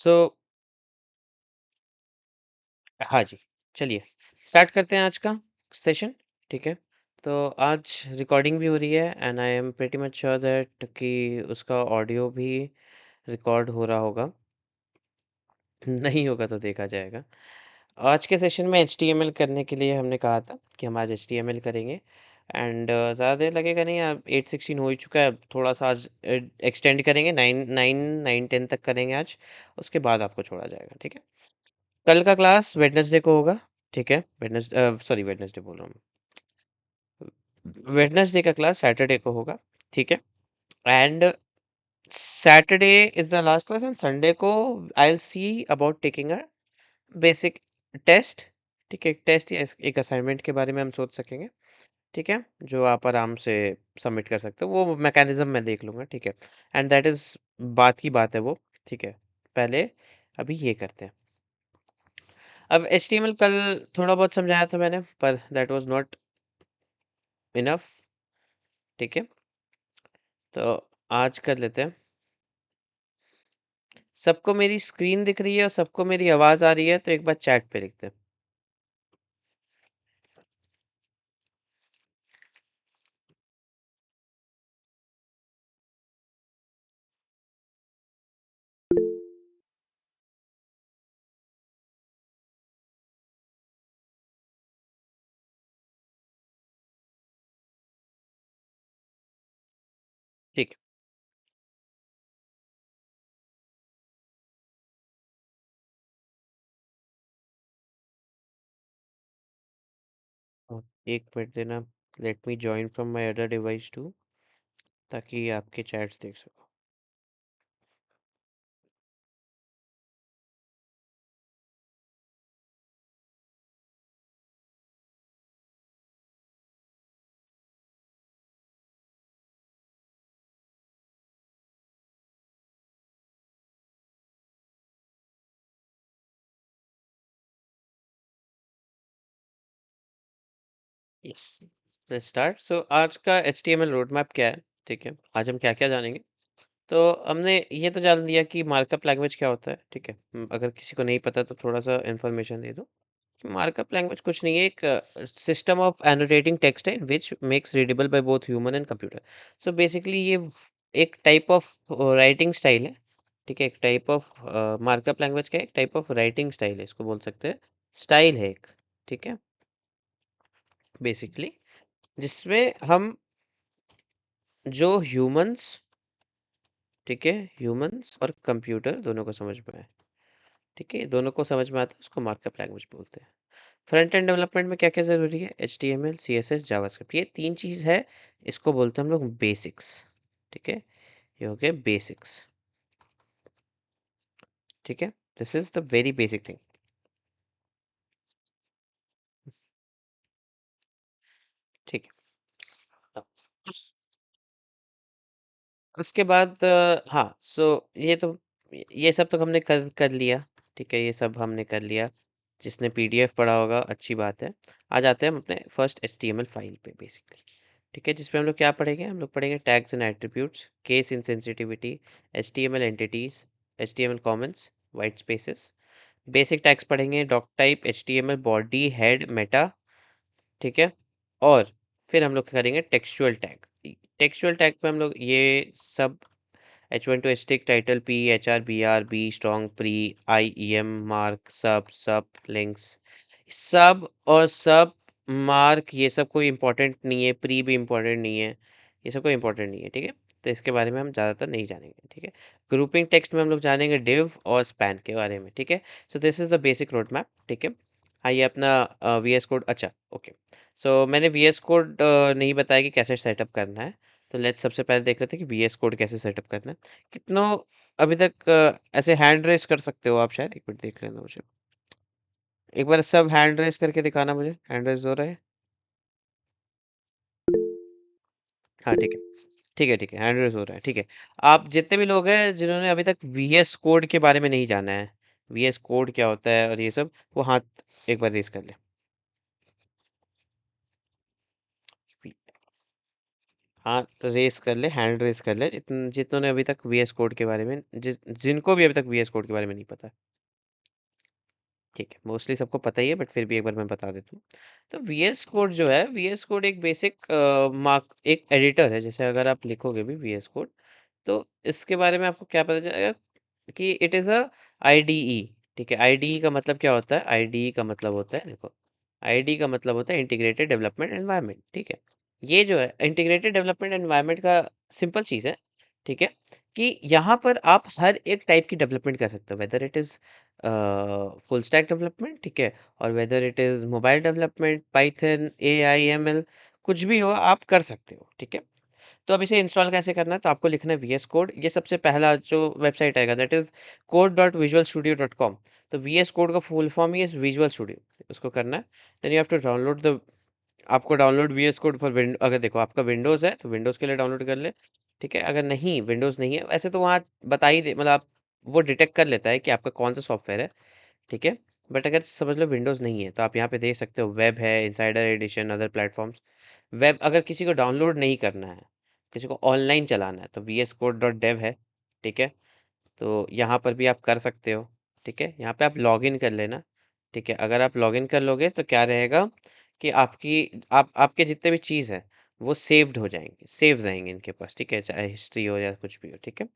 सो हाँ जी, चलिए स्टार्ट करते हैं आज का सेशन, ठीक है? तो आज रिकॉर्डिंग भी हो रही है and I am pretty much sure that कि उसका ऑडियो भी रिकॉर्ड हो रहा होगा। नहीं होगा तो देखा जाएगा। आज के सेशन में एचटीएमएल करने के लिए हमने कहा था कि हम आज एचटीएमएल करेंगे एंड ज़्यादा देर लगेगा नहीं। अब 8:16 हो ही चुका है, अब थोड़ा-सा आज एक्सटेंड करेंगे, 9, 10 तक करेंगे आज, उसके बाद आपको छोड़ा जाएगा, ठीक है? कल का क्लास वेडनेसडे को होगा, ठीक है? सॉरी वेडनेसडे बोल रहा हूँ। वेडनेसडे का क्लास सैटरडे को होगा, ठीक है? And Saturday is the last class and Sunday को I will see about taking a basic test, ठीक है? एक टेस्ट या एक असाइनमेंट के बारे में हम सोच सकेंगे, ठीक है? जो आप आराम से सबमिट कर सकते हो, वो मैकेनिज़्म मैं देख लूँगा, ठीक है? एंड दैट इज़ बात की बात है वो, ठीक है? पहले अभी ये करते हैं। अब एचटीएमएल कल थोड़ा बहुत समझाया था मैंने, पर दैट वाज़ नॉट इनफ, ठीक है? तो आज कर लेते हैं। सबको मेरी स्क्रीन दिख रही है और सबको मेरी आवाज़ आ रही है, तो एक बार चैट पे लिखते हैं। ठीक है। एक मिनट देना, let me join from my other device too, ताकि आपके चैट्स देख सको। Yes, let's start. सो आज का एचटीएमएल रोड मैप क्या है, ठीक है? आज हम क्या-क्या जानेंगे? तो हमने ये तो जान लिया कि मार्कअप लैंग्वेज क्या होता है, ठीक है? अगर किसी को नहीं पता तो थोड़ा-सा इन्फॉर्मेशन दे दूँ। मार्कअप लैंग्वेज कुछ नहीं है, एक सिस्टम ऑफ एनोटेटिंग टेक्स्ट है which makes readable by both human and computer. So basically ये एक टाइप ऑफ राइटिंग स्टाइल है, ठीक है? एक टाइप ऑफ मार्कअप लैंग्वेज का एक टाइप ऑफ राइटिंग स्टाइल है, इसको बोल सकते हैं। स्टाइल है एक, ठीक है? बेसिकली जिसमें हम जो ह्यूमंस, ठीक है? ह्यूमंस और कंप्यूटर दोनों को समझ में आए, ठीक है? दोनों को समझ में आता है, उसको मार्कअप लैंग्वेज बोलते हैं। फ्रंट एंड डेवलपमेंट में क्या-क्या ज़रूरी है? एचटीएमएल, सीएसएस, जावास्क्रिप्ट, ये 3 चीज़ है, इसको बोलते हैं हम लोग बेसिक्स, ठीक है? ये हो गए बेसिक्स, ठीक है? This is the very basic thing, ठीक है? उसके बाद हाँ, सो ये सब तो हमने कर कर लिया, ठीक है? ये सब हमने कर लिया। जिसने पीडीएफ पढ़ा होगा अच्छी बात है। आ जाते हैं हम अपने फर्स्ट एचटीएमएल फाइल पे बेसिकली, ठीक है? जिसमें हम लोग क्या पढ़ेंगे? हम लोग पढ़ेंगे tags and attributes, case insensitivity, HTML entities, HTML commons, white spaces. Basic tags पढ़ेंगे, doc type, HTML body, head, meta, ठीक है? और फिर हम लोग करेंगे टेक्सचुअल टैग। टेक्सचुअल टैग पे हम लोग ये सब H1 to stick, title, p, HR, BR, b, strong, pre, IEM, mark, sub, links, सब और सब मार्क, ये सब कोई इम्पोर्टेंट नहीं है, प्री भी इम्पोर्टेंट नहीं है, ये सब कोई इम्पोर्टेंट नहीं है, ठीक है? तो इसके बारे में हम ज़्यादातर नहीं जानेंगे, ठीक है? ग्रुपिंग टेक्स्ट में हम लोग जानेंगे डिव और स्पैन के बारे में, ठीक है? So this is the basic road map, ठीक है? आइए अपना VS कोड, अच्छा, ओके। सो मैंने VS कोड नहीं बताया कि कैसे सेटअप करना है। तो लेट्स सबसे पहले देख लेते हैं कि VS कोड कैसे सेटअप करना है। कितनों अभी तक ऐसे हैंड रेज़ कर सकते हो आप शायद? 1 मिनट देख लेना मुझे। एक बार सब हैंड रेज़ करके दिखाना मुझे, हैंड रेज़ हो रहा है? हाँ, ठीक है। ठीक है, हैंड रेज़ हो रहा है, ठीक है। आप जितने भी लोग हैं जिन्होंने अभी तक VS कोड के बारे में नहीं जाना है, VS कोड क्या होता है और ये सब, वो हाथ एक बार रेज़ कर लें। हाथ रेस कर ले, हैंड रेस कर ले, जितनों ने अभी तक वीएस कोड के बारे में, जिनको भी अभी तक वीएस कोड के बारे में नहीं पता। ठीक है, मोस्टली सबको पता ही है, बट फिर भी एक बार मैं बता देता हूँ। तो वीएस कोड जो है, वीएस कोड एक बेसिक मार्क एक एडिटर है। जैसे अगर आप लिखोगे भी वीएस कोड, तो इसके बारे में आपको क्या पता चलेगा कि इट इज़ अ आईडीई। ठीक है, आईडीई का मतलब क्या होता है? आईडीई का मतलब होता है, देखो, आईडीई का मतलब होता है इंटीग्रेटेड डेवलपमेंट एनवायरनमेंट। ठीक है, ये जो है इंटीग्रेटेड डेवलपमेंट एनवायरनमेंट का सिंपल चीज़ है। ठीक है, कि यहाँ पर आप हर एक टाइप की डेवलपमेंट कर सकते हो, whether it is full stack development, ठीक है, और whether it is mobile development, Python, AI, ML, कुछ भी हो आप कर सकते हो। ठीक है, तो अब इसे इंस्टॉल कैसे करना है? तो आपको लिखना है वीएस कोड। ये सबसे पहला जो वेबसाइट आएगा, दैट इज़ code.visualstudio.com। तो वीएस कोड का फुल फॉर्म ही है विजुअल स्टूडियो। उसको करना है, then you have to download the आपको download VS code for wind अगर देखो आपका विंडोज़ है, तो विंडोज़ के लिए डाउनलोड कर ले। ठीक है, अगर नहीं विंडोज़ नहीं है, वैसे तो वहाँ बता ही दे, मतलब वो डिटेक्ट कर लेता है कि आपका कौन-सा सॉफ्टवेयर है। ठीक है, बट अगर समझ लो विंडोज़ नहीं है, तो आप यहाँ पे देख सकते हो वेब है, insider edition, other platforms. Web अगर किसी को डाउनलोड नहीं करना है, किसी को ऑनलाइन चलाना है, तो vscode.dev है। ठीक है, तो यहाँ पर भी आप कर सकते हो। ठीक है, यहाँ पे आप लॉगिन कर लेना। ठीक है, अगर आप लॉगिन कर लोगे तो क्या रहेगा कि आपके जितने भी चीज़ है वो सेव्ड हो जाएंगे, सेव रहेंगे इनके पास। ठीक है, चाहे हिस्ट्री हो या कुछ भी हो। ठीक है,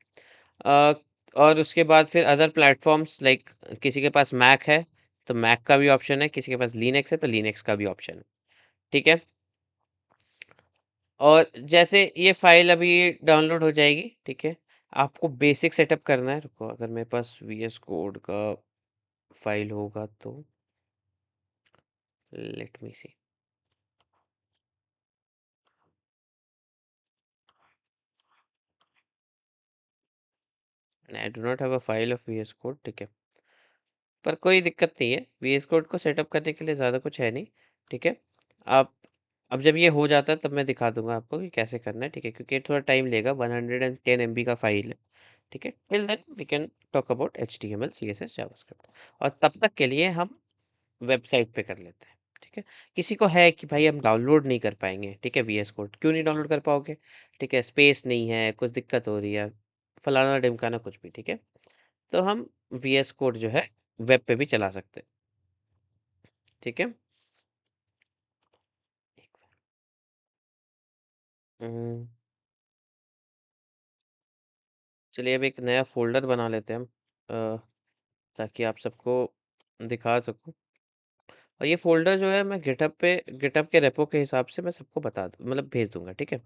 अ, और उसके बाद फिर अदर प्लेटफॉर्म्स लाइक किसी के पास मैक है तो मैक का भी ऑप्शन है, किसी के पास लिनक्स है तो लिनक्स का भी ऑप्शन है। ठीक है, और जैसे ये फाइल अभी डाउनलोड हो जाएगी, ठीक है, आपको बेसिक सेटअप करना है। रुको, अगर मेरे पास वीएस कोड का फाइल होगा तो let me see. I do not have a file of VS code. ठीक है, पर कोई दिक्कत नहीं है, वीएस कोड को सेटअप करने के लिए ज़्यादा कुछ है नहीं। ठीक है, आप अब जब ये हो जाता है तब मैं दिखा दूंगा आपको कि कैसे करना है। ठीक है, क्योंकि ये थोड़ा टाइम लेगा, 110 एमबी का फाइल है। ठीक है, till then we can talk about HTML, CSS, JavaScript, और तब तक के लिए हम वेबसाइट पे कर लेते हैं। ठीक है, किसी को है कि भाई हम डाउनलोड नहीं कर पाएंगे, ठीक है, वीएस कोड क्यों नहीं डाउनलोड कर पाओगे? ठीक है, स्पेस नहीं है, कुछ दिक्कत हो रही है, फलाना ढिमकाना कुछ भी। ठीक है, तो हम वीएस कोड जो है वेब पे भी चला सकते हैं। ठीक है, हम्म, चलिए अब एक नया फ़ोल्डर बना लेते हैं हम, ताकि आप सबको दिखा सकूँ। और ये फ़ोल्डर जो है मैं गिटहब के रेपो के हिसाब से मैं सबको बता दूँ, मतलब भेज दूँगा। ठीक है?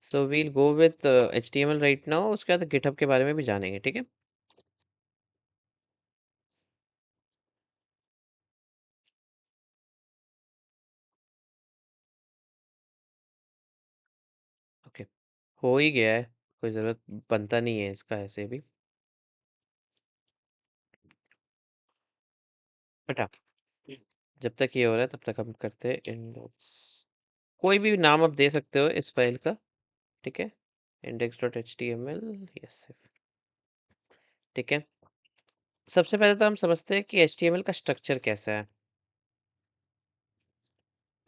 So we'll go with HTML right now, उसके बाद गिटहब के बारे में भी जानेंगे। ठीक है? ओके, हो ही गया है, कोई ज़रूरत बनता नहीं है इसका ऐसे भी। बट हाँ, जब तक ये हो रहा है तब तक हम करते हैं इंडेक्स। कोई भी नाम आप दे सकते हो इस फ़ाइल का। ठीक है? index.html, yes. ठीक है? सबसे पहले तो हम समझते हैं कि एचटीएमएल का स्ट्रक्चर कैसा है।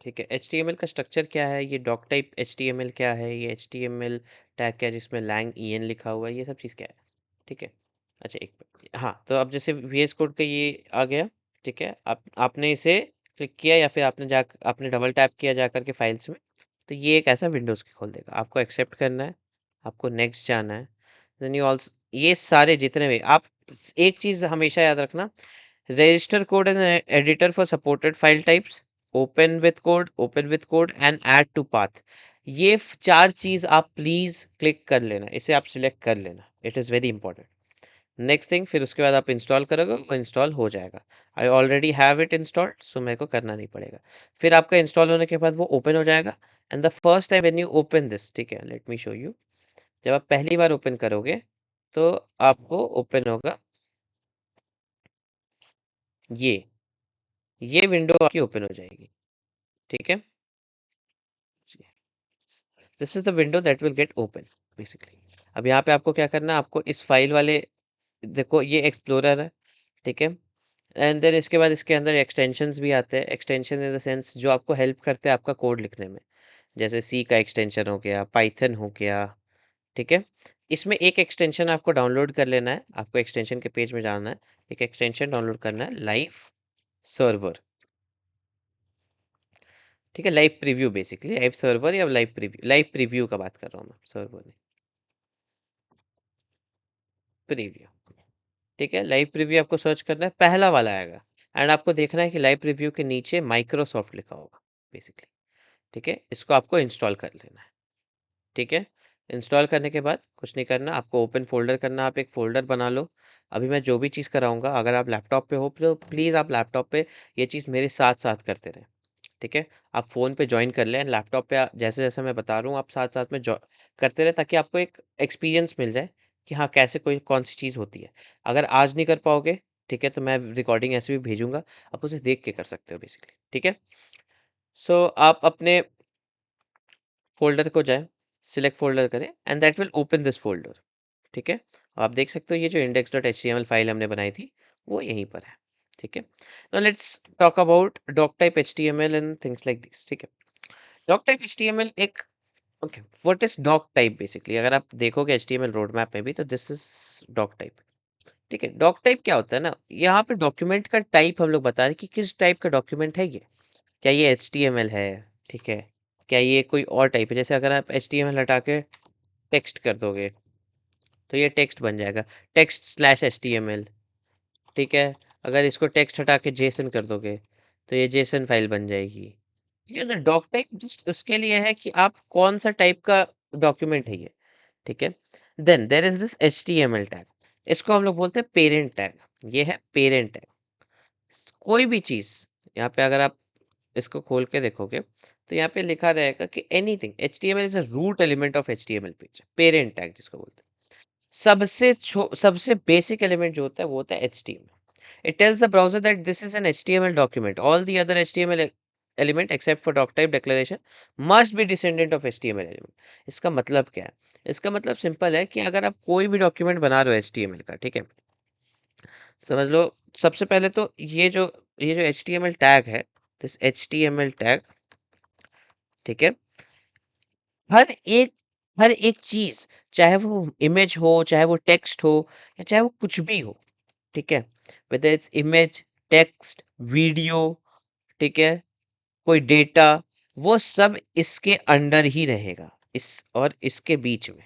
ठीक है, एचटीएमएल का स्ट्रक्चर क्या है, ये डॉक टाइप एचटीएमएल क्या है, ये एचटीएमएल टैग क्या है जिसमें लैंग ईएन लिखा हुआ है, ये सब चीज़ क्या है। ठीक है, अच्छा एक मिनट, हाँ, तो अब जैसे वीएस कोड का ये आ गया। ठीक है, आप आपने इसे क्लिक किया या फिर आपने डबल टैप किया जा करके फाइल्स में, तो ये एक ऐसा विंडोज़ खोल देगा। आपको एक्सेप्ट करना है, आपको नेक्स्ट जाना है, देन यू ऑल्सो, ये सारे जितने भी आप, एक चीज़ हमेशा याद रखना, register code in editor for supported file types, open with code and add to path। ये चार चीज आप प्लीज क्लिक कर लेना, इसे आप सिलेक्ट कर लेना, it is very important. Next thing, फिर उसके बाद आप इंस्टॉल करोगे, वो इंस्टॉल हो जाएगा। I already have it installed, so मेरे को करना नहीं पड़ेगा। फिर आपका इंस्टॉल होने के बाद वो ओपन हो जाएगा। And the first time when you open this, ठीक है, लेट मी शो यू, जब आप पहली बार ओपन करोगे तो आपको ओपन होगा ये ये विंडो आपकी ओपन हो जाएगी। ठीक है, this is the window that will get open basically. अब यहाँ पे आपको क्या करना है, आपको इस फाइल वाले, देखो ये एक्सप्लोरर है। ठीक है, एंड देन इसके बाद इसके अंदर एक्सटेंशंस भी आते हैं, एक्सटेंशन इन द सेंस जो आपको हेल्प करते हैं आपका कोड लिखने में। जैसे सी का एक्सटेंशन हो गया, पाइथन हो गया, ठीक है। इसमें एक एक्सटेंशन आपको डाउनलोड कर लेना है, आपको एक्सटेंशन के पेज में जाना है, एक एक्सटेंशन डाउनलोड करना है, लाइव सर्वर, ठीक है। Live preview, basically live server या लाइव प्रीव्यू का बात कर रहा हूँ मैं, सर्वर नहीं, प्रीव्यू, ठीक है। लाइव प्रीव्यू आपको सर्च करना है, पहला वाला आएगा, एंड आपको देखना है कि लाइव प्रीव्यू के नीचे माइक्रोसॉफ्ट लिखा होगा बेसिकली, ठीक है। इसको आपको इंस्टॉल कर लेना है, ठीक है। इंस्टॉल करने के बाद कुछ नहीं करना, आपको ओपन फ़ोल्डर करना, आप एक फ़ोल्डर बना लो। अभी मैं जो भी चीज़ कराऊँगा, अगर आप लैपटॉप पे हो तो प्लीज़ आप लैपटॉप पे ये चीज़ मेरे साथ-साथ करते रहें, ठीक है। आप फ़ोन पे जॉइन कर लें, लैपटॉप पे जैसे-जैसे मैं बता रहा हूँ आप साथ-साथ में जॉ करते रहें, ताकि आपको एक एक्सपीरियंस मिल जाए कि हाँ, कैसे कोई कौन-सी चीज़ होती है। अगर आज नहीं कर पाओगे, ठीक है, तो मैं रिकॉर्डिंग ऐसे भी भेजूँगा, आप उसे देख के कर सकते हो बेसिकली, ठीक है। सो आप अपने फ़ोल्डर को जाएँ, सिलेक्ट फ़ोल्डर करें and that will open this folder, ठीक है। आप देख सकते हो ये जो index.html फाइल हमने बनाई थी, वो यहीं पर है, ठीक है। Now let's talk about doc type HTML and things like this, ठीक है। डॉक टाइप एचटीएमएल एक okay, what is doc type basically? अगर आप देखोगे एचटीएमएल रोड मैप में भी, तो दिस इज़ डॉक टाइप, ठीक है। डॉक टाइप क्या होता है ना, यहाँ पे डॉक्यूमेंट का टाइप हम लोग बता रहे हैं कि किस टाइप का डॉक्यूमेंट है ये। क्या ये एचटीएमएल है, ठीक है? क्या ये कोई और टाइप है? जैसे अगर आप एचटीएमएल हटा के टेक्स्ट कर दोगे, तो ये टेक्स्ट बन जाएगा, टेक्स्ट स्लैश एचटीएमएल, ठीक है। अगर इसको टेक्स्ट हटा के जेसन कर दोगे, तो ये जेसन फाइल बन जाएगी, ठीक है ना। डॉक टाइप जस्ट उसके लिए है कि आप कौन सा टाइप का डॉक्यूमेंट है ये, ठीक है। Then there is this HTML tag, इसको हम लोग बोलते हैं पेरेंट टैग। ये है पेरेंट टैग। कोई भी चीज, यहाँ पे अगर आप इसको खोल के देखोगे, तो यहाँ पे लिखा रहेगा कि anything HTML is a root element of HTML page, parent tag जिसको बोलते हैं। सबसे बेसिक एलिमेंट जो होता है वो होता है HTML. It tells the browser that this is an HTML document. All the other HTML element except for doctype declaration must be descendant of HTML element. इसका मतलब क्या है? इसका मतलब सिंपल है कि अगर आप कोई भी डॉक्यूमेंट बना रहे हो HTML का, ठीक है, समझ लो। सबसे पहले तो ये जो HTML टैग है, दिस HTML टैग, ठीक है, हर एक हर एक चीज, चाहे वो इमेज हो, चाहे वो टेक्स्ट हो, या चाहे वो कुछ भी हो, ठीक है, whether it's image, text, video, ठीक है, कोई डेटा, वो सब इसके अंडर ही रहेगा, इस और इसके बीच में,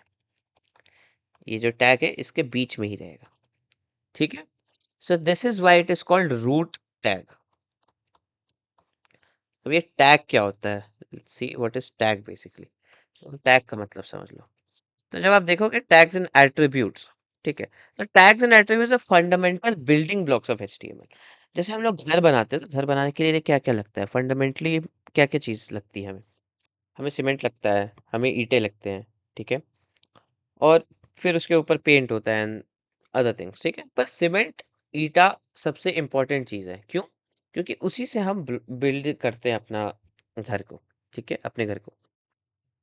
ये जो टैग है इसके बीच में ही रहेगा, ठीक है। So this is why it is called root tag. अब ये टैग क्या होता है, see what is tag basically. Tag का मतलब समझ लो। तो जब आप देखोगे टैग्स एंड एट्रीब्यूट्स, ठीक है, तो tags and attributes are fundamental building blocks of HTML. जैसे हम लोग घर बनाते हैं, तो घर बनाने के लिए क्या क्या लगता है फंडामेंटली, क्या क्या चीज़ लगती है हमें? हमें सीमेंट लगता है, हमें ईंटें लगते हैं, ठीक है, और फिर उसके ऊपर पेंट होता है एंड अदर थिंग्स, ठीक है। पर सीमेंट, ईंटा सबसे इम्पोर्टेंट चीज़ है, क्यों? क्योंकि उसी से हम बिल्ड करते हैं अपना घर को, ठीक है, अपने घर को।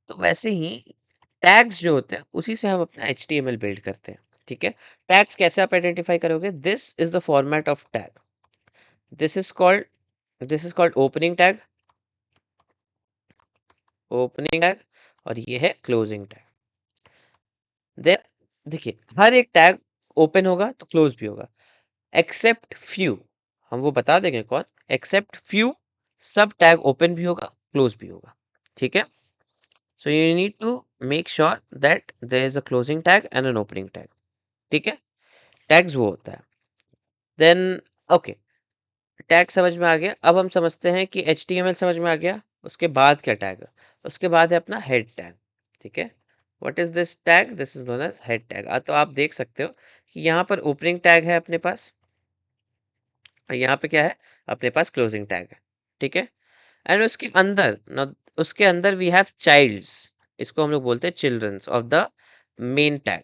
तो वैसे ही टैग्स जो होते हैं, उसी से हम अपना एचटीएमएल बिल्ड करते हैं, ठीक है। टैग्स कैसे आप आइडेंटिफाई करोगे? This is the format of tag, this is called this is called opening tag, opening tag, और ये है क्लोजिंग टैग। देन देखिए, हर एक टैग ओपन होगा तो क्लोज भी होगा, एक्सेप्ट फ्यू, हम वो बता देंगे कौन। एक्सेप्ट फ्यू, सब टैग ओपन भी होगा, क्लोज भी होगा, ठीक है। So you need to make sure that there is a closing tag and an opening tag, ठीक है। टैग्स वो होता है। देन ओके, टैग समझ में आ गया। अब हम समझते हैं कि एचटीएमएल समझ में आ गया, उसके बाद क्या टैग है? उसके बाद है अपना हेड टैग, ठीक है। What is this tag? This is known as head tag. तो आप देख सकते हो कि यहाँ पर ओपनिंग टैग है अपने पास, और यहाँ पे क्या है? अपने पास क्लोजिंग टैग है, ठीक है। एंड उसके अंदर वी हैव चाइल्ड्स, इसको हम लोग बोलते हैं childrens of the main tag,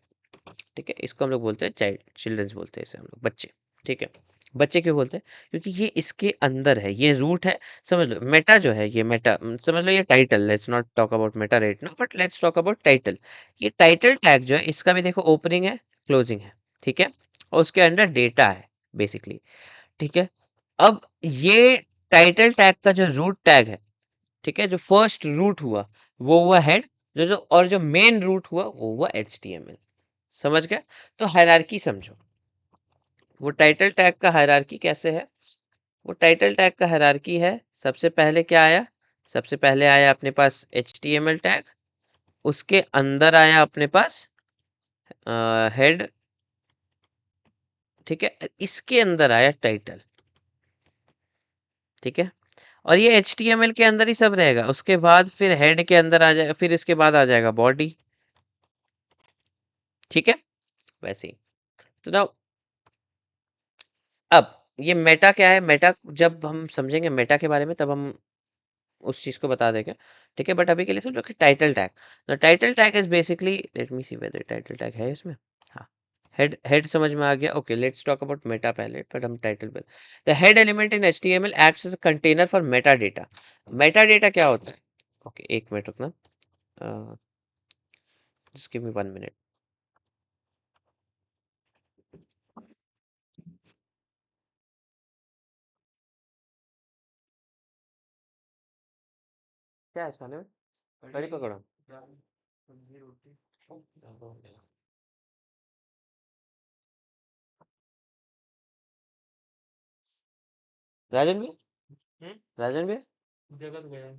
ठीक है। इसको हम लोग बोलते हैं चिल्ड्रंस बोलते हैं इसे हम लोग, बच्चे, ठीक है। बच्चे क्यों बोलते हैं? क्योंकि ये इसके अंदर है, ये रूट है। समझ लो मेटा जो है, ये मेटा समझ लो, ये title, let's not talk about Meta right now, but let's talk about title. ये टाइटल टैग जो है, इसका भी देखो ओपनिंग है, क्लोजिंग है, ठीक है, और उसके अंदर डेटा है बेसिकली, ठीक है। अब ये टाइटल टैग का जो रूट टैग है, ठीक है, जो फर्स्ट रूट हुआ वो हुआ हेड, जो जो और जो मेन रूट हुआ वो हुआ HTML। समझ गए? तो हायरार्की समझो। वो टाइटल टैग का हायरार्की कैसे है? वो टाइटल टैग का हायरार्की है, सबसे पहले क्या आया? सबसे पहले आया अपने पास HTML टैग, उसके अंदर आया अपने पास हेड, ठीक है, इसके अंदर आया टाइटल, ठीक है। और ये HTML के अंदर ही सब रहेगा, उसके बाद फिर हेड के अंदर आ जाएगा, फिर इसके बाद आ जाएगा बॉडी, ठीक है, वैसे ही। तो ना अब ये मेटा क्या है? मेटा जब हम समझेंगे मेटा के बारे में तब हम उस चीज को बता देंगे, ठीक है। बट अभी के लिए समझो कि title tag, the title tag is basically, let me see whether title tag है इसमें। हाँ, हेड हेड समझ में आ गया। Okay, let's talk about meta पहले, पर हम टाइटल पे। The head element in HTML acts as a container for meta data. Meta data क्या होता है? ओके, एक मिनट रुकना, जस्ट गिव मी 1 मिनट। क्या है इस खाने में? कड़ी पकौड़ा। राजन भी, राजन भी जगत गया।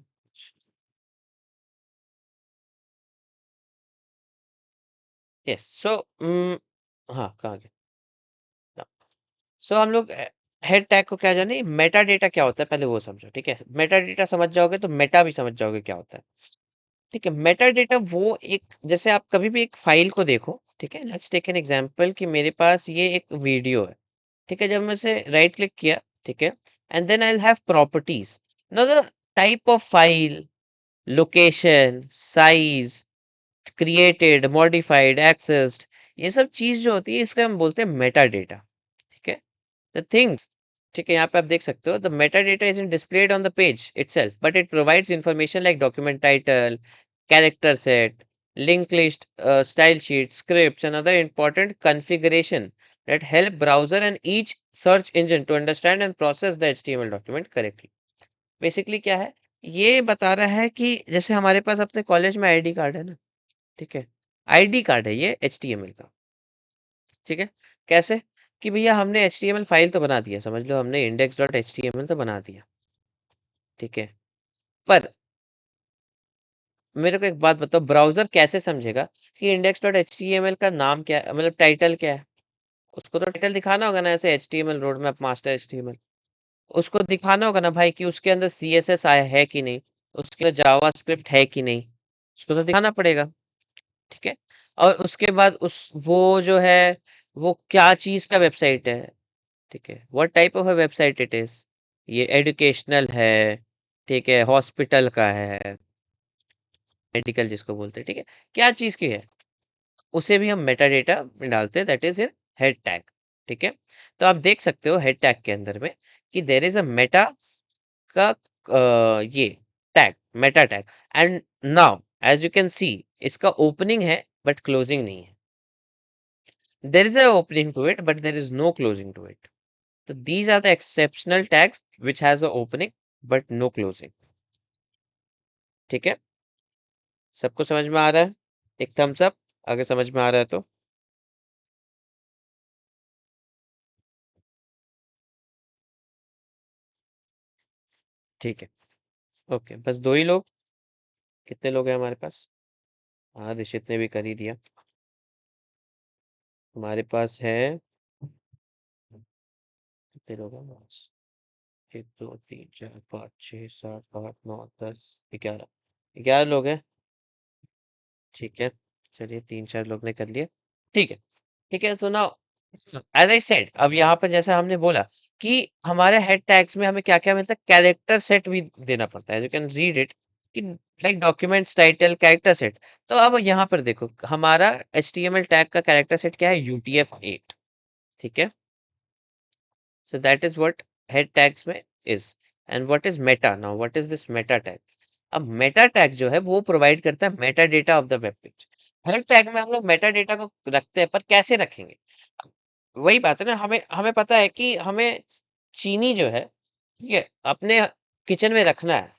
यस, सो हाँ, कहाँ गया? सो हम लोग हेड टैग को क्या जाने, मेटा डेटा क्या होता है पहले वो समझो, ठीक है। मेटा डेटा समझ जाओगे तो मेटा भी समझ जाओगे क्या होता है, ठीक है। मेटा डेटा वो एक, जैसे आप कभी भी एक फाइल को देखो, ठीक है, लेट्स टेक एन एग्जांपल कि मेरे पास ये एक वीडियो है, ठीक है। जब मैं इसे राइट क्लिक किया, ठीक है, and then I will have properties, now the type of file, location, size, created, modified, accessed, ये सब चीज जो होती है इसका हम बोलते हैं मेटा डेटा, ठीक है। द थिंग्स, ठीक है, यहाँ पे आप देख सकते हो, the Meta data is displayed on the page itself, but it provides information like document title, character set, link list, style sheet, scripts, and other important configuration that help browser and each search engine to understand and process the HTML document correctly. Basically क्या है? ये बता रहा है कि जैसे हमारे पास अपने कॉलेज में आईडी कार्ड है ना, ठीक है, आईडी कार्ड है ये HTML का, ठीक है। कैसे? कि भैया हमने HTML फाइल तो बना दिया, समझ लो हमने index.html तो बना दिया, ठीक है। पर मेरे को एक बात बताओ, ब्राउज़र कैसे समझेगा कि index.html का नाम क्या है, मतलब टाइटल क्या है? उसको तो टाइटल दिखाना होगा ना, ऐसे HTML road map master HTML, उसको दिखाना होगा ना भाई कि उसके अंदर CSS आया है कि नहीं, उसके अंदर जावास्क्रिप्ट है कि नहीं, उसको तो दिखाना पड़ेगा, ठीक है। और उसके बाद उस वो जो है वो क्या चीज़ का वेबसाइट है, ठीक है, what type of a website it is, ये एजुकेशनल है, ठीक है, हॉस्पिटल का है, मेडिकल जिसको बोलते हैं, ठीक है, क्या चीज की है, उसे भी हम मेटा डेटा में डालते हैं, that is in head tag, ठीक है। तो आप देख सकते हो हेड टैग के अंदर में कि देर इज अ मेटा का ये tag, meta tag, and now as you can see इसका ओपनिंग है बट क्लोजिंग नहीं है, there is a opening to it but there is no closing to it. So these are the exceptional tags which has a opening but no closing, ठीक है। सबको समझ में आ रहा है? एक थम्स अप अगर समझ में आ रहा है तो। ठीक है, ओके, बस दो ही लोग? कितने लोग हैं हमारे पास? हाँ, दिशित ने भी कर ही दिया। हमारे पास है कितने लोग हैं हमारे पास? 1 2 3 4 5 6 7 8 9 10 11, 11 लोग हैं, ठीक है। चलिए 3 4 लोग ने कर लिया, ठीक है, ठीक है। सुना, एज आई सेड, अब यहाँ पर जैसा हमने बोला कि हमारे हेड टैग्स में हमें क्या क्या मिलता है, कैरेक्टर सेट भी देना पड़ता है, यू कैन रीड इट कि like documents title character set. तो अब यहाँ पर देखो हमारा HTML टैग का कैरेक्टर सेट क्या है, UTF-8, ठीक है। So that is what head tags में is, and what is meta, now what is this meta tag? अब मेटा टैग जो है वो प्रोवाइड करता है meta data of the web page. Head tag में हम लोग मेटा डेटा को रखते हैं, पर कैसे रखेंगे? वही बात है ना, हमें हमें पता है कि हमें चीनी जो है, ठीक है, अपने किचन में रखना है,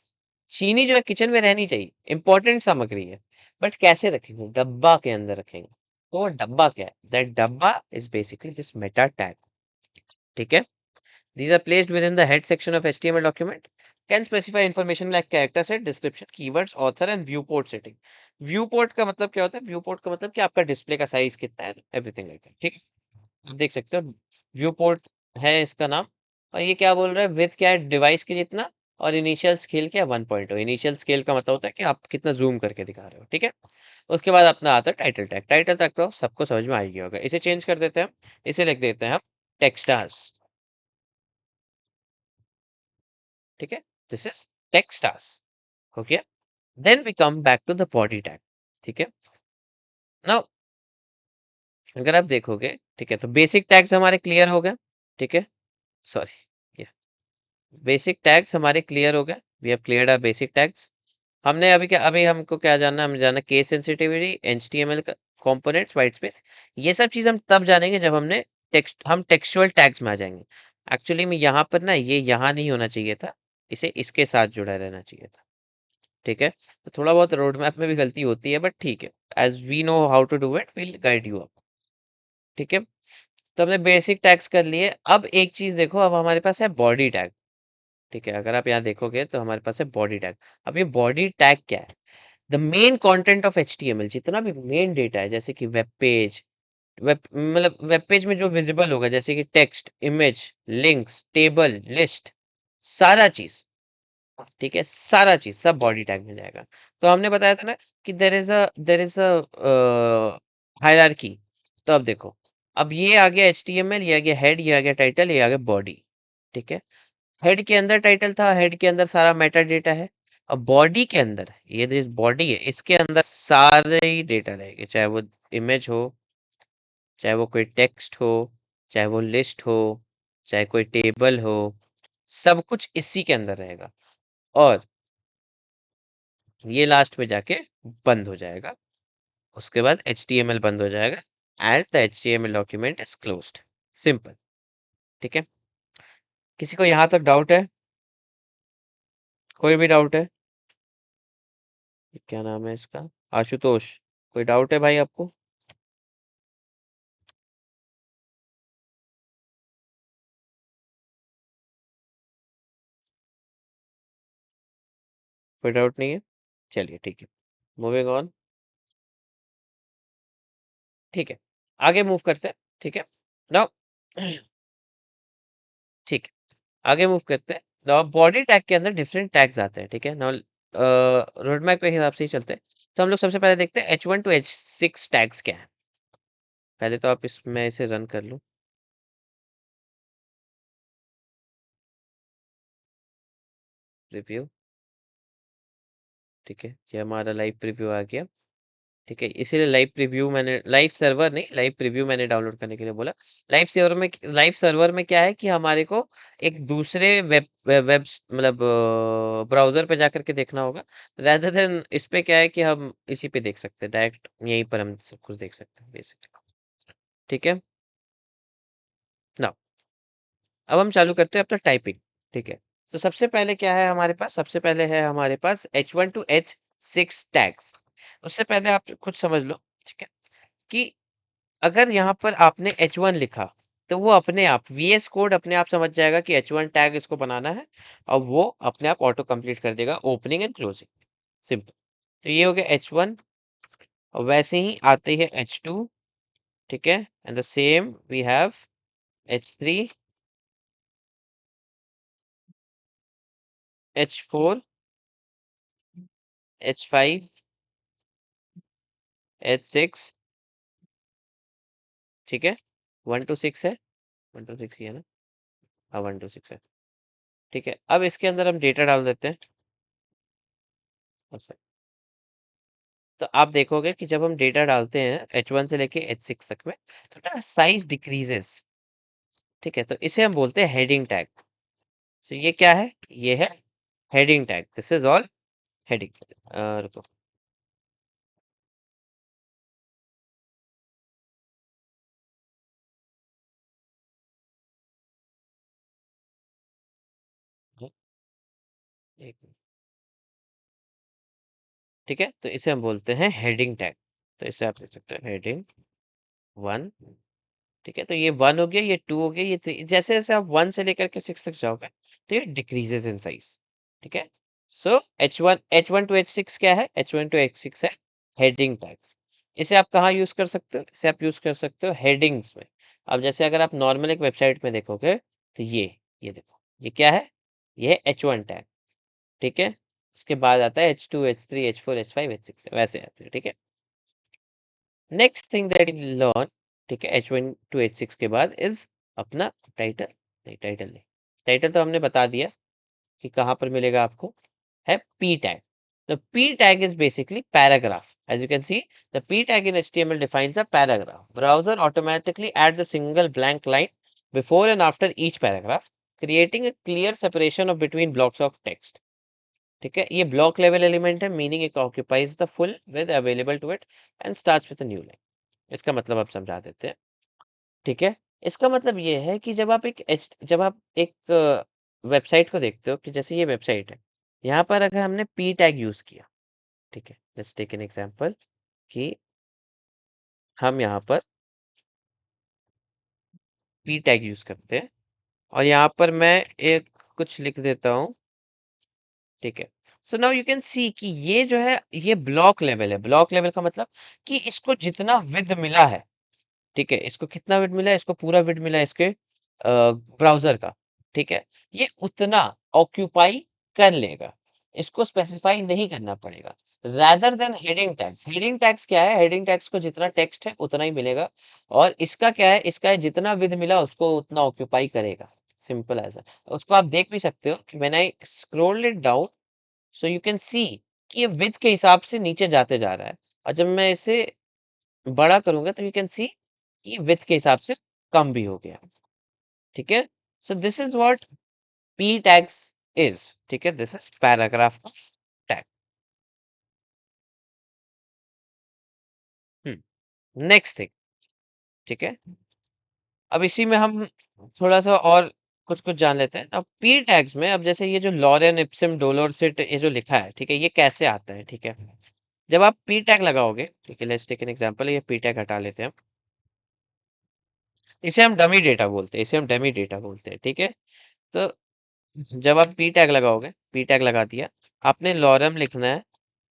चीनी जो है किचन में रहनी चाहिए, इंपॉर्टेंट सामग्री है, बट कैसे रखेंगे? डब्बा के अंदर रखेंगे। तो वो डब्बा क्या है? दैट डब्बा is basically this meta tag. ठीक है, these are placed within the head section of HTML document, can specify information like character set, description, keywords, author and viewport setting। viewport का मतलब क्या होता है? viewport का मतलब कि आपका डिस्प्ले का साइज कितना है, एवरीथिंग लाइक दैट। ठीक है, आप देख सकते हो व्यू पोर्ट है इसका नाम। और ये क्या बोल रहा है? विथ क्या है? डिवाइस के जितना। और इनिशियल स्केल क्या है? 1.0। इनिशियल स्केल का मतलब होता है कि आप कितना जूम करके दिखा रहे हो। ठीक है, उसके बाद अपना आता है टाइटल टैग। टाइटल टैग तो सबको समझ में आ ही गया होगा, इसे चेंज कर देते हैं हम, इसे लिख देते हैं हम टेक्स्टार्स। ठीक है, this is textareas. Okay, then we come back to the body tag. ठीक है, नाउ अगर आप देखोगे, ठीक है, तो बेसिक टैग्स हमारे क्लियर हो गए। ठीक है, सॉरी, बेसिक टैग्स हमारे क्लियर हो गए। We have cleared our basic tags. हमने अभी हमको क्या जानना है? हमें जानना case sensitivity, HTML components, white space. ये सब चीज हम तब जानेंगे जब हम टेक्सचुअल टैग्स में आ जाएंगे। एक्चुअली में यहाँ पर ना, ये यहाँ नहीं होना चाहिए था, इसे इसके साथ जुड़ा रहना चाहिए था। ठीक है, तो थोड़ा बहुत रोड मैप में भी गलती होती है, बट ठीक है, as we know how to do it, will guide you up. ठीक है, तो हमने बेसिक टैग्स कर लिए। अब एक चीज देखो, अब हमारे पास है बॉडी टैग। ठीक है, अगर आप यहाँ देखोगे तो हमारे पास है बॉडी टैग। अब ये बॉडी टैग क्या है? The main content of HTML, जितना भी मेन डेटा है, जैसे कि वेब पेज, वेब मतलब वेब पेज में जो विजिबल होगा, जैसे कि text, image, links, table, list, सारा चीज। ठीक है, सारा चीज सब बॉडी टैग में जाएगा। तो हमने बताया था ना कि देर इज अ हायरार्की। तो अब देखो, अब ये आ गया एचटीएमएल, ये आ गया हेड, ये आ गया टाइटल, ये आ गया बॉडी। ठीक है, हेड के अंदर टाइटल था, हेड के अंदर सारा मेटा डेटा है। अब बॉडी के अंदर, ये जो बॉडी है, इसके अंदर सारे ही डेटा रहेंगे, चाहे वो इमेज हो, चाहे वो कोई टेक्स्ट हो, चाहे वो लिस्ट हो, चाहे कोई टेबल हो, सब कुछ इसी के अंदर रहेगा। और ये लास्ट में जाके बंद हो जाएगा। उसके बाद HTML बंद हो जाएगा and the HTML document is closed. Simple. ठीक है, किसी को यहाँ तक डाउट है? कोई भी डाउट है? क्या नाम है इसका? आशुतोष। कोई डाउट है भाई आपको? कोई डाउट नहीं है? चलिए ठीक है, मूविंग ऑन। ठीक है, आगे मूव करते हैं। ठीक है, नाउ ठीक है, आगे मूव करते हैं। नाउ बॉडी टैग के अंदर डिफरेंट टैग्स आते हैं। ठीक है, नाउ रोड मैप के हिसाब से ही चलते हैं। तो हम लोग सबसे पहले देखते हैं H1 to H6 टैग्स क्या है। पहले तो आप इसमें इसे रन कर लो, रिव्यू। ठीक है, ये हमारा लाइव प्रीव्यू आ गया। ठीक है, इसीलिए लाइव प्रीव्यू मैंने, लाइव सर्वर नहीं, लाइव प्रीव्यू मैंने डाउनलोड करने के लिए बोला। लाइव सर्वर में क्या है कि हमारे को एक दूसरे वेब वेब मतलब ब्राउजर पे जाकर के देखना होगा, rather देन इस पे क्या है कि हम इसी पे देख सकते हैं डायरेक्ट, यहीं पर हम सब कुछ देख सकते हैं बेसिकली। ठीक है, ना अब हम चालू करते हैं अपना टाइपिंग। ठीक है, तो सबसे पहले क्या है हमारे पास? सबसे पहले है हमारे पास H1 to H6 टैग्स। उससे पहले आप कुछ समझ लो। ठीक है, कि अगर यहाँ पर आपने H1 लिखा, तो वो अपने आप VS कोड अपने आप समझ जाएगा कि H1 टैग इसको बनाना है, और वो अपने आप ऑटो कंप्लीट कर देगा ओपनिंग एंड क्लोजिंग। सिंपल। तो ये हो गया H1। और वैसे ही आते हैं H2। ठीक है, and the same we have H3, H4, H5, H6। ठीक है, 1 to 6 है, 1 to 6 ही है ना? हाँ, 1 to 6 है। ठीक है, अब इसके अंदर हम डेटा डाल देते हैं। अच्छा, तो आप देखोगे कि जब हम डेटा डालते हैं H1 से लेके H6 तक में, तो ना साइज डिक्रीजेस। ठीक है, तो इसे हम बोलते हैं हेडिंग टैग। तो ये क्या है? ये है heading tag, this is all heading. रुको। हाँ, एक मिनट। ठीक है, तो इसे हम बोलते हैं हेडिंग टैग। तो इसे आप लिख सकते हैं हेडिंग 1। ठीक है, तो ये 1 हो गया, ये 2 हो गया, ये 3। जैसे जैसे आप 1 से लेकर के 6 तक जाओगे तो ये डिक्रीजेस इन साइज। ठीक है, सो H1 टू H6 क्या है? H1 टू H6 है हेडिंग टैग्स। इसे आप कहाँ यूज कर सकते हो? इसे आप यूज कर सकते हो हेडिंग्स में। अब जैसे अगर आप नॉर्मल एक वेबसाइट में देखोगे तो ये देखो, ये क्या है? ये है H1 टैग। ठीक है, इसके बाद आता है H2 H3 H4 H5 H6 वैसे आते हैं। ठीक है, next thing that you learn, ठीक है, H1 टू H6 के बाद इज अपना टाइटल। नहीं, टाइटल नहीं, टाइटल तो हमने बता दिया कि कहाँ पर मिलेगा आपको, है p tag. The p tag is basically paragraph. As you can see, the p tag in HTML defines a paragraph. Browser automatically adds a single blank line before and after each paragraph, creating a clear separation of between blocks of text. ठीक है, ये block level element है, meaning it occupies the full width available to it and starts with a new line. इसका मतलब आप समझा देते हैं। ठीक है, इसका मतलब ये है कि जब आप एक वेबसाइट को देखते हो कि जैसे ये वेबसाइट है, यहाँ पर अगर हमने पी टैग यूज किया, ठीक है, लेट्स टेक एन एग्जांपल कि हम यहाँ पर पी टैग यूज करते हैं और यहाँ पर मैं एक कुछ लिख देता हूँ। ठीक है, so now you can see कि ये जो है ये ब्लॉक लेवल है। ब्लॉक लेवल का मतलब कि इसको जितना विड्थ मिला है, ठीक है, इसको कितना विड्थ मिला है? इसको पूरा विड्थ मिला है इसके ब्राउज़र का, ठीक है? ये उतना ऑक्यूपाई कर लेगा, इसको स्पेसिफाई नहीं करना पड़ेगा। Rather than heading tags. Heading tags क्या है? हेडिंग टैग्स को जितना टेक्स्ट है उतना ही मिलेगा और इसका क्या है? इसका है जितना विड्थ मिला उसको उतना ऑक्यूपाई करेगा। Simple as that. उसको आप देख भी सकते हो कि when I scrolled it down, so you can see कि ये विड्थ के हिसाब से नीचे जाते जा रहा है और जब मैं इसे बड़ा करूँगा तो यू कैन सी ये विड्थ के हिसाब से कम भी हो गया। ठीक है? So this is what p tags is. ठीक है? दिस इज़ पैराग्राफ का टैग। हुँ, नेक्स्ट थिंग, ठीक है? अब इसी में हम थोड़ा-सा और कुछ-कुछ जान लेते हैं। अब p टैग्स में अब जैसे ये जो लॉरेन, इप्सिम, डोलोरसिट ये जो लिखा है, ठीक है? ये कैसे आता है? ठीक है? जब आप p टैग लगाओगे, ठीक है? लेट्स टेक एन एग्जांपल, ये p टैग हटा लेते हैं हम। इसे हम डमी डेटा बोलते हैं, इसे हम डमी डेटा बोलते हैं, ठीक है? तो जब आप पी टैग लगाओगे, पी टैग लगा दिया, आपने लॉरम लिखना है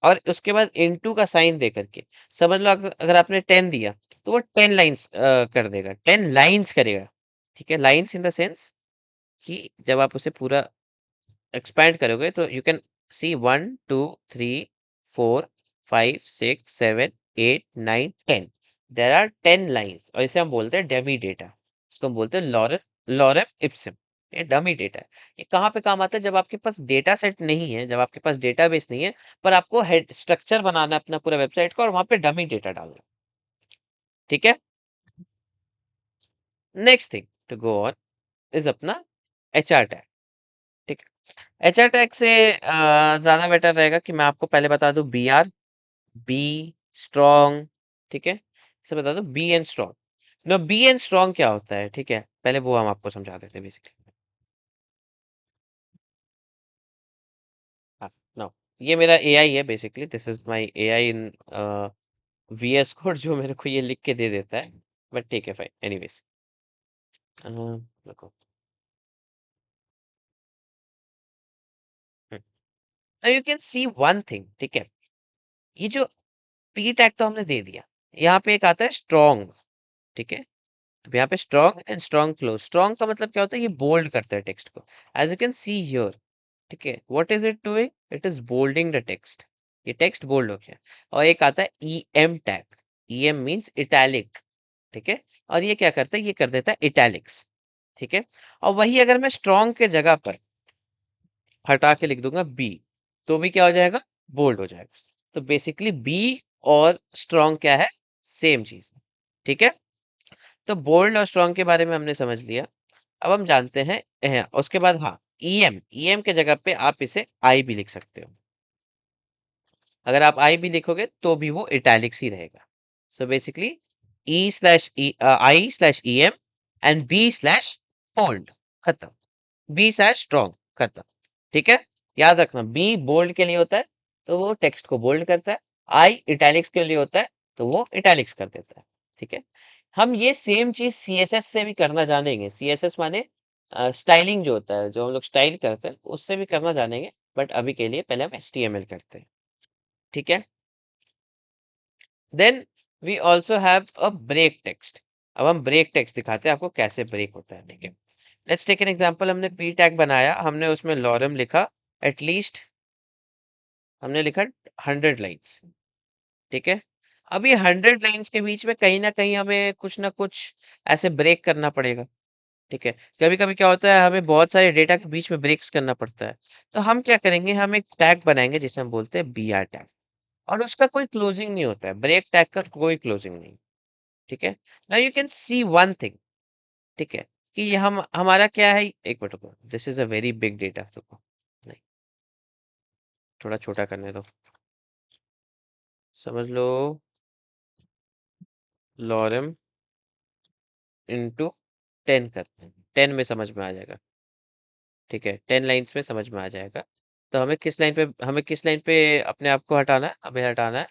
और उसके बाद इनटू का साइन दे करके, समझ लो अगर आपने 10 दिया तो वो 10 लाइन्स कर देगा, 10 लाइन्स करेगा। ठीक है, लाइन्स इन द सेंस कि जब आप उसे पूरा एक्सपैंड करोगे तो you can C 1 2 3 4 5 6 7 8 9 10। There are 10 lines और इसे हम बोलते हैं डेमी डेटा। इसको हम बोलते हैं लॉरेम इप्सिम। ये डमी डेटा है। ये कहाँ पे काम आता है? जब आपके पास डेटा सेट नहीं है, जब आपके पास डेटाबेस नहीं है, पर आपको हेड स्ट्रक्चर बनाना है अपना पूरा वेबसाइट का और वहां पे डमी डेटा डालना है। ठीक है, next thing to go on is अपना HR टैग। ठीक है, HR टैग से ज्यादा बेटर रहेगा कि मैं आपको पहले बता दूं BR, बी स्ट्रॉन्ग। ठीक है, इसे बता दो b and strong. No, b and strong क्या होता है? ठीक है, पहले वो हम आपको समझा देते हैं बेसिकली। हाँ, नो, ये मेरा एआई है basically. This is my AI in VS code जो मेरे को ये लिख के दे देता है। बट ठीक है, फाइन, एनीवेज। देखो, you can C one thing. ठीक है, ये जो पी टैग तो हमने दे दिया, यहाँ पे एक आता है स्ट्रॉन्ग। ठीक है, अब यहाँ पे strong and strong close. Strong का मतलब क्या होता है? ये बोल्ड करता है टेक्स्ट को, as you can see here. ठीक है, what is it doing? It is bolding the text. ये टेक्स्ट बोल्ड हो गया। और एक आता है EM tag. EM means italic. ठीक है, और ये क्या करता है? ये कर देता है इटैलिक्स। ठीक है, और वही अगर मैं स्ट्रॉन्ग के जगह पर हटा के लिख दूंगा बी, तो भी क्या हो जाएगा? बोल्ड हो जाएगा। तो बेसिकली बी और स्ट्रॉन्ग क्या है? सेम चीज है। ठीक है, तो बोल्ड और स्ट्रॉन्ग के बारे में हमने समझ लिया। अब हम जानते हैं उसके बाद हाँ, EM के जगह पे आप इसे आई भी लिख सकते हो। अगर आप आई भी लिखोगे तो भी वो इटैलिक्स ही रहेगा। सो बेसिकली I/EM एंड B/बोल्ड, खत्म। B/स्ट्रॉन्ग, खत्म। ठीक है, याद रखना बी बोल्ड के लिए होता है, तो वो टेक्स्ट को बोल्ड करता है। आई इटैलिक्स के लिए होता है, तो वो इटैलिक्स कर देता है। ठीक है, हम ये सेम चीज सीएसएस से भी करना जानेंगे। सीएसएस माने स्टाइलिंग जो होता है, जो हम लोग स्टाइल करते हैं, उससे भी करना जानेंगे। बट अभी के लिए पहले हम एचटीएमएल करते हैं। ठीक है, then we also have a break text. अब हम ब्रेक टेक्स्ट दिखाते हैं आपको कैसे ब्रेक होता है। ठीक है, लेट्स टेक एन एग्जांपल। हमने पी टैग बनाया, हमने उसमें लॉरम लिखा, एटलीस्ट हमने लिखा 100 लाइन्स। ठीक है, अब ये 100 लाइन्स के बीच में कहीं ना कहीं हमें कुछ ना कुछ ऐसे ब्रेक करना पड़ेगा। ठीक है, कभी कभी क्या होता है, हमें बहुत सारे डेटा के बीच में ब्रेक्स करना पड़ता है। तो हम क्या करेंगे, हम एक टैग बनाएंगे जिसे हम बोलते हैं बी आर टैग, और उसका कोई क्लोजिंग नहीं होता है। ब्रेक टैग का कोई क्लोजिंग नहीं। ठीक है, now you can C one thing. ठीक है, कि ये हम हमारा क्या है, एक मिनट रुको, this is a very big data, रुको, नहीं, थोड़ा छोटा करने दो। समझ लो, लॉरम इंटू 10 करते हैं, 10 में समझ में आ जाएगा। ठीक है, 10 लाइन्स में समझ में आ जाएगा। तो हमें किस लाइन पे अपने आप को हटाना है, हमें हटाना है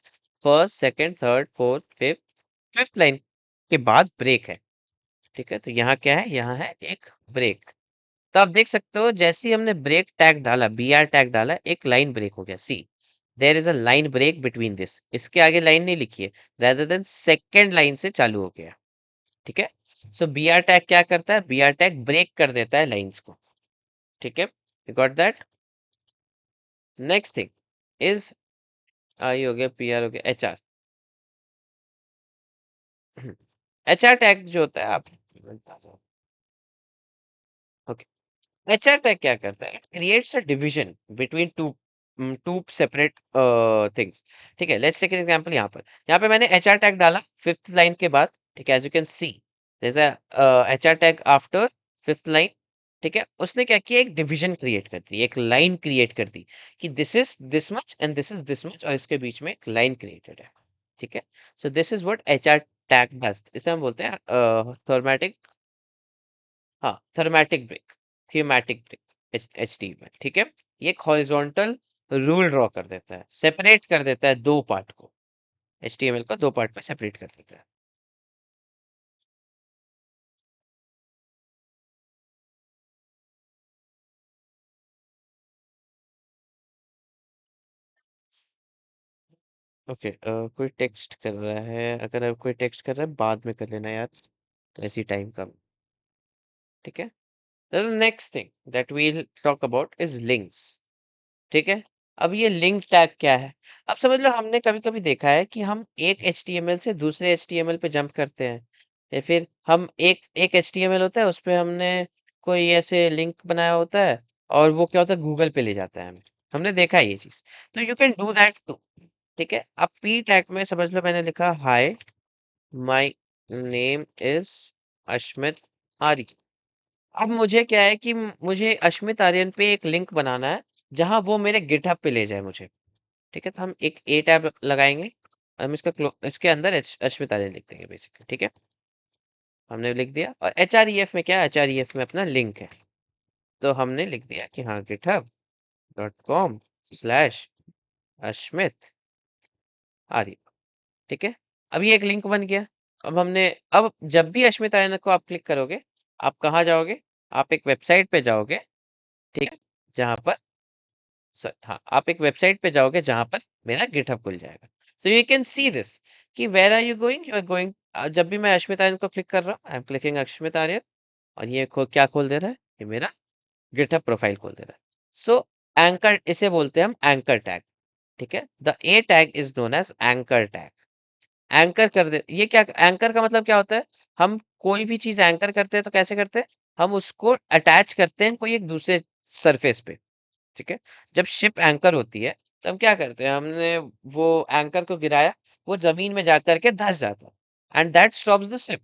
first, second, third, fourth, fifth, fifth line के बाद ब्रेक है। ठीक है, तो यहाँ क्या है, यहाँ है एक ब्रेक। तो आप देख सकते हो, जैसे ही हमने ब्रेक टैग डाला, बी आर टैग डाला, एक लाइन ब्रेक हो गया। See, there is a line break between this, इसके आगे लाइन नहीं लिखी है, रेदर देन सेकेंड लाइन से चालू हो गया। ठीक है, सो बी आर टैग क्या करता है, बी आर टैग ब्रेक कर देता है लाइन्स को। ठीक है, you got that. Next thing is, I हो गया, पी आर हो गया, H R. H R tag जो होता है, आप ओके, एचआर टैग क्या करता है, it creates a division between two two separate things. ठीक है, लेट्स टेक एन एग्जांपल। यहाँ पे मैंने एचआर टैग डाला फिफ्थ लाइन के बाद। ठीक है, as you can see there is a HR tag after fifth line. ठीक है, उसने क्या किया, एक डिवीजन क्रिएट कर दी, एक लाइन क्रिएट कर दी कि this is this much and this is this much, और इसके बीच में एक लाइन क्रिएटेड है। ठीक है, so this is what HR tag does. इसे हम बोलते हैं थर्मेटिक, हाँ, थर्मेटिक ब्रेक, थीमेटिक ब्रेक, एचटी में। ठीक है, ये एक हॉरिजॉन्टल रूल ड्रॉ कर देता है, सेपरेट कर देता है दो पार्ट को, एचटीएमएल को दो पार्ट में सेपरेट कर देता है। ओके, कोई टेक्स्ट कर रहा है, अगर अब कोई टेक्स्ट कर रहा है बाद में कर लेना यार, तो ऐसी टाइम कम। ठीक है, next thing that we'll talk about is links. ठीक है, अब ये लिंक टैग क्या है। अब समझ लो, हमने कभी कभी देखा है कि हम एक एचटीएमएल से दूसरे एचटीएमएल पे जंप करते हैं, या फिर हम एक एक एचटीएमएल होता है, उस पे हमने कोई ऐसे लिंक बनाया होता है, और वो क्या होता है, गूगल पे ले जाता है हमें। हमने देखा है ये चीज, तो you can do that too. ठीक है, अब पी टैग में समझ लो मैंने लिखा, hi my name is Ashmit Arya. अब मुझे क्या है कि मुझे अश्मित आर्यन पे एक लिंक बनाना है, जहां वो मेरे गिटहब पे ले जाए मुझे। ठीक है, तो हम एक ए टैब लगाएंगे, हम इसके अंदर अश्मित आर्यन लिख देंगे बेसिकली। ठीक है, हमने लिख दिया, और एच आर ई एफ में क्या है, एच आर ई एफ में अपना लिंक है, तो हमने लिख दिया कि हाँ, github.com/अश्मित आर्य। ठीक है, अब ये एक लिंक बन गया। अब जब भी अश्मित आर्यन को आप क्लिक करोगे, आप कहाँ जाओगे, आप एक वेबसाइट पे जाओगे। ठीक है, जहां पर हाँ, आप एक वेबसाइट पे जाओगे जहां पर मेरा गिटहब खुल जाएगा। So you can see this, कि where are you are going. जब भी मैं अश्मित आर्यन को क्लिक कर रहा हूँ, I am clicking Ashmit Aryan, और ये क्या खोल दे रहा है, ये मेरा गिटहब प्रोफाइल खोल दे रहा है। सो एंकर, इसे बोलते हैं हम एंकर टैग। ठीक है, the A tag is known as anchor tag. Anchor कर दे, ये क्या, एंकर का मतलब क्या होता है, हम कोई भी चीज एंकर करते हैं तो कैसे करते हैं, हम उसको अटैच करते हैं कोई एक दूसरे सरफेस पे। ठीक है, जब शिप एंकर होती है, तो हम क्या करते हैं, हमने वो एंकर को गिराया, वो जमीन में जाकर के धंस जाता है, and that stops the ship.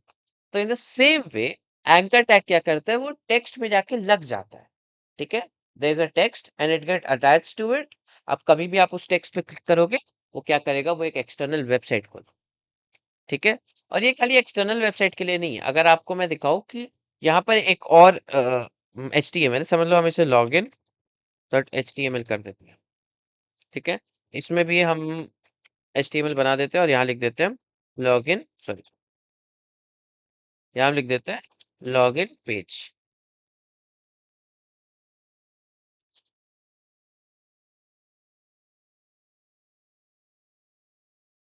तो in the same way, anchor tag क्या करता है, वो टेक्स्ट में जाके लग जाता है। ठीक है, there is a text and it get attached to it. अब कभी भी आप उस टेक्स्ट पे क्लिक करोगे, वो क्या करेगा, वो एक एक्सटर्नल वेबसाइट खोल। ठीक है, और ये खाली एक्सटर्नल वेबसाइट के लिए नहीं है। अगर आपको मैं दिखाऊं कि यहाँ पर एक और एच टी एम एल, समझ लो हम इसे login dot H T M L कर देते हैं। ठीक है, इसमें भी हम एचटीएमएल बना देते हैं और यहाँ लिख देते हैं लॉगिन, सॉरी, यहाँ हम लिख देते हैं लॉगिन पेज।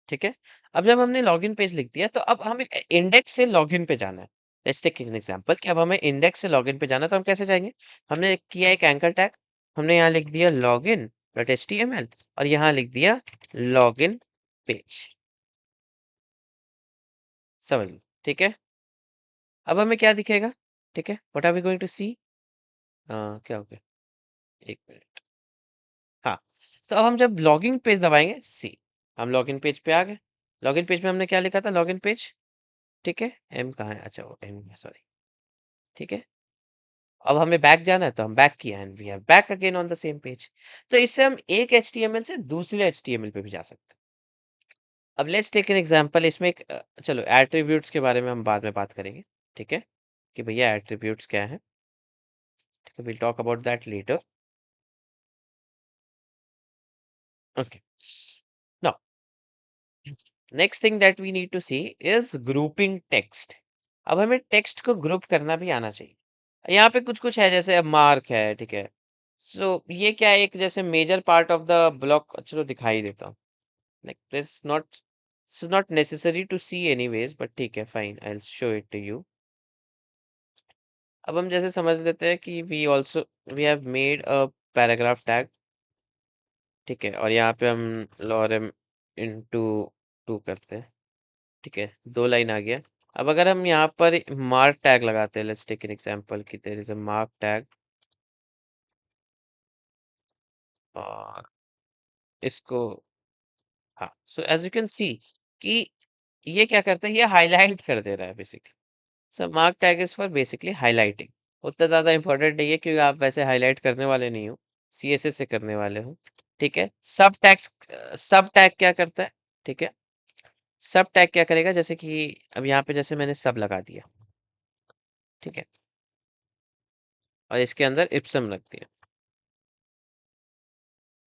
ठीक है। अब जब हमने लॉगिन पेज लिख दिया तो अब हमें इंडेक्स से लॉगिन पे जाना है। लेट्स टेक एन एग्जांपल कि अब हमें इंडेक्स से लॉगिन पे जाना है, तो हम कैसे जाएंगे? हमने किया एक एंकर टैग, हमने यहाँ लिख दिया लॉगिन डॉट एचटीएमएल और यहाँ लिख दिया लॉगिन पेज। समझ लो, ठीक है। अब हमें क्या दिखेगा? ठीक है, what are we going to see? क्या हो गया, एक मिनट। हाँ, तो अब हम जब लॉगिन पेज दबाएंगे, सी, हम लॉगिन पेज पे आ गए। लॉगिन पेज में हमने क्या लिखा था? Login page. ठीक है, एम कहाँ है? अच्छा, वो एम है, सॉरी। ठीक है, अब हमें बैक जाना है तो हम बैक किया and we are back again on the same page. तो इससे हम एक एचटीएमएल से दूसरे एचटीएमएल पे भी जा सकते हैं। अब लेट्स टेक एन एग्जांपल, इसमें एक चलो एट्रीब्यूट्स के बारे में हम बाद में बात करेंगे। ठीक है, कि भैया एट्रीब्यूट्स क्या है। ठीक है, we'll talk about that later. Okay, now next thing that we need to see is grouping text. अब हमें टेक्स्ट को ग्रुप करना भी आना चाहिए। यहाँ पे कुछ कुछ है, जैसे अब मार्क है, ठीक है। सो ये क्या है, एक जैसे major part of the block, चलो दिखाई देता हूँ। Like this is not necessary to see anyways, but ठीक है, fine, I'll show it to you. अब हम जैसे समझ लेते हैं कि we have made a paragraph tag, ठीक है, और यहाँ पे हम lorem into 2 करते हैं। ठीक है, 2 लाइन आ गया। अब अगर हम यहाँ पर मार्क टैग लगाते हैं, लेट्स टेक एन एग्जांपल कि there is a mark tag और इसको, हाँ, so as you can see कि ये क्या करता है, ये हाईलाइट कर दे रहा है basically. So mark tag is for basically highlighting. उतना ज़्यादा इंपॉर्टेंट नहीं है क्योंकि आप वैसे हाईलाइट करने वाले नहीं हो, सीएसएस से करने वाले हो। ठीक है, सब टैग क्या करता है? ठीक है, सब टैग क्या करेगा, जैसे कि अब यहाँ पे जैसे मैंने सब लगा दिया, ठीक है, और इसके अंदर इप्सम रख दिया।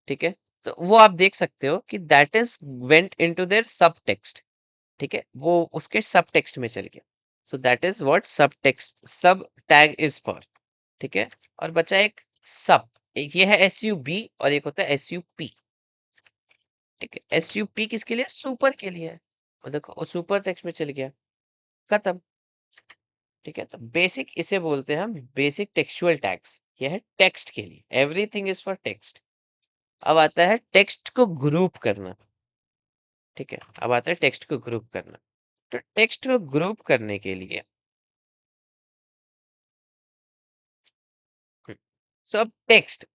ठीक है, तो वो आप देख सकते हो कि that is went into their सब टेक्स्ट। ठीक है, वो उसके सब टेक्स्ट में चल गया। सो दैट इज व्हाट सब टेक्स्ट, सब टैग इज फॉर। ठीक है, और बचा एक सब, एक ये है एस यू बी और एक होता है एस यू पी। ठीक है, एस यू पी किसके लिए? सुपर के लिए है। और देखो वो सुपर टेक्स्ट में चल गया, खत्म। ठीक है, तो बेसिक इसे बोलते हैं हम बेसिक टेक्सचुअल टैग्स। ये है टेक्स्ट के लिए, एवरीथिंग इज फॉर टेक्स्ट। अब आता है टेक्स्ट को ग्रुप करना। ठीक है, अब आता है टेक्स्ट को ग्रुप करना। तो टेक्स्ट को ग्रुप करने के लिए सो अब टेक्स्ट,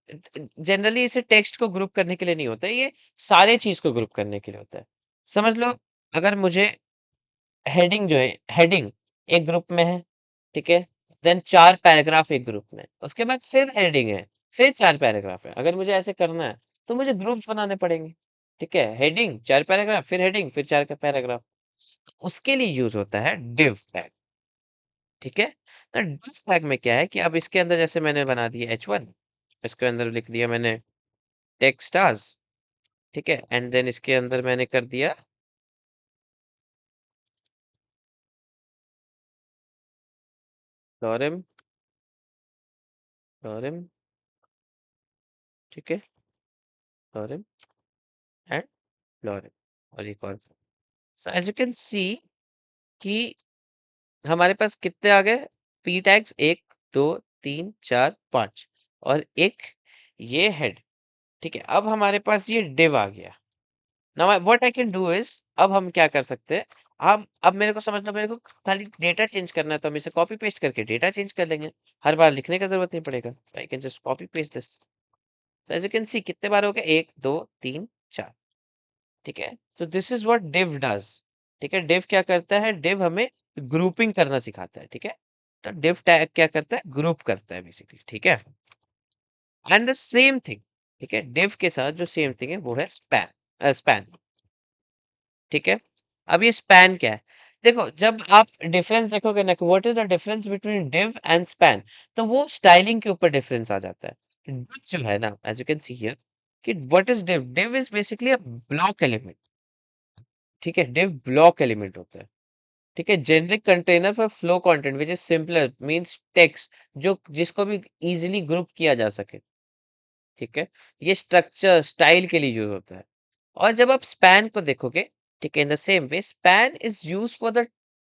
जनरली इसे टेक्स्ट को ग्रुप करने के लिए नहीं होता है, ये सारे चीज को ग्रुप करने के लिए होता है। समझ लो, अगर मुझे हेडिंग जो है, हेडिंग एक ग्रुप में है, ठीक है, देन 4 पैराग्राफ एक ग्रुप में, उसके बाद फिर हेडिंग है, फिर 4 पैराग्राफ है। अगर मुझे ऐसे करना है तो मुझे ग्रुप्स बनाने पड़ेंगे। ठीक है, हेडिंग 4 पैराग्राफ, फिर हेडिंग, फिर 4 का पैराग्राफ। उसके लिए यूज होता है डिव टैग। ठीक है, तो डिव टैग में क्या है कि अब इसके अंदर जैसे मैंने बना दिया h1, इसके अंदर लिख दिया मैंने टेक्स्ट स्टार्स। ठीक है, एंड देन इसके अंदर मैंने कर दिया लॉरेम, लॉरेम, ठीक है, लॉरेम एंड लॉरेम, और एक और। So as you can see कि हमारे पास कितने आ गए पी टैग्स, 1 2 3 4 5 और एक ये हेड। ठीक है, अब हमारे पास ये डिव आ गया। Now what I can do is, अब हम क्या कर सकते हैं, अब मेरे को समझ लो, मेरे को खाली डेटा चेंज करना है तो हम इसे कॉपी पेस्ट करके डेटा चेंज कर लेंगे। हर बार लिखने का जरूरत नहीं पड़ेगा, I can just copy paste this. So as you can see कितने बार हो गए, 1 2 3 4। ठीक है, तो this is what div does. ठीक है, div क्या करता है, div हमें ग्रुपिंग करना सिखाता है। ठीक है, तो div टैग क्या करता है, ग्रुप करता है बेसिकली। ठीक है, एंड द सेम थिंग, ठीक है, div के साथ जो सेम थिंग है वो है स्पैन। ठीक है, अब ये स्पैन क्या है? देखो, जब आप डिफरेंस देखोगे ना, what is the difference between div and span, तो वो स्टाइलिंग के ऊपर डिफरेंस आ जाता है। div जो है ना, as you can see here, कि what is div? Div is basically a block element. ठीक है, div ब्लॉक एलिमेंट होता है। ठीक है, generic container for flow content which is simpler means text, जो जिसको भी इजीली ग्रुप किया जा सके। ठीक है, ये स्ट्रक्चर स्टाइल के लिए यूज होता है। और जब आप स्पैन को देखोगे, ठीक है, इन the same way span is use for the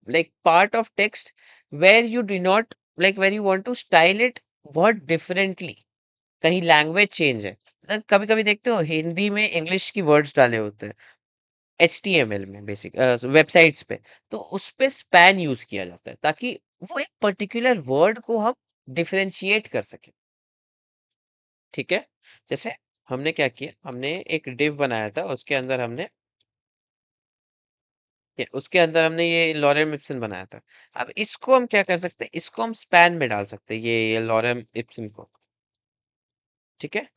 like part of text where you do not like where you want to style it बहुत differently। कहीं लैंग्वेज चेंज है, मतलब कभी कभी देखते हो हिंदी में इंग्लिश की वर्ड्स डाले होते हैं HTML में, बेसिक वेबसाइट्स पे, तो उस पे स्पैन यूज किया जाता है ताकि वो एक पर्टिकुलर वर्ड को हम डिफरेंशिएट कर सके। ठीक है, जैसे हमने क्या किया, हमने एक डिव बनाया था, उसके अंदर हमने ये लॉरेम इप्सिन बनाया था। अब इसको हम क्या कर सकते हैं, इसको हम स्पैन में डाल सकते हैं, ये लॉरेम इप्सिन को। ठीक है,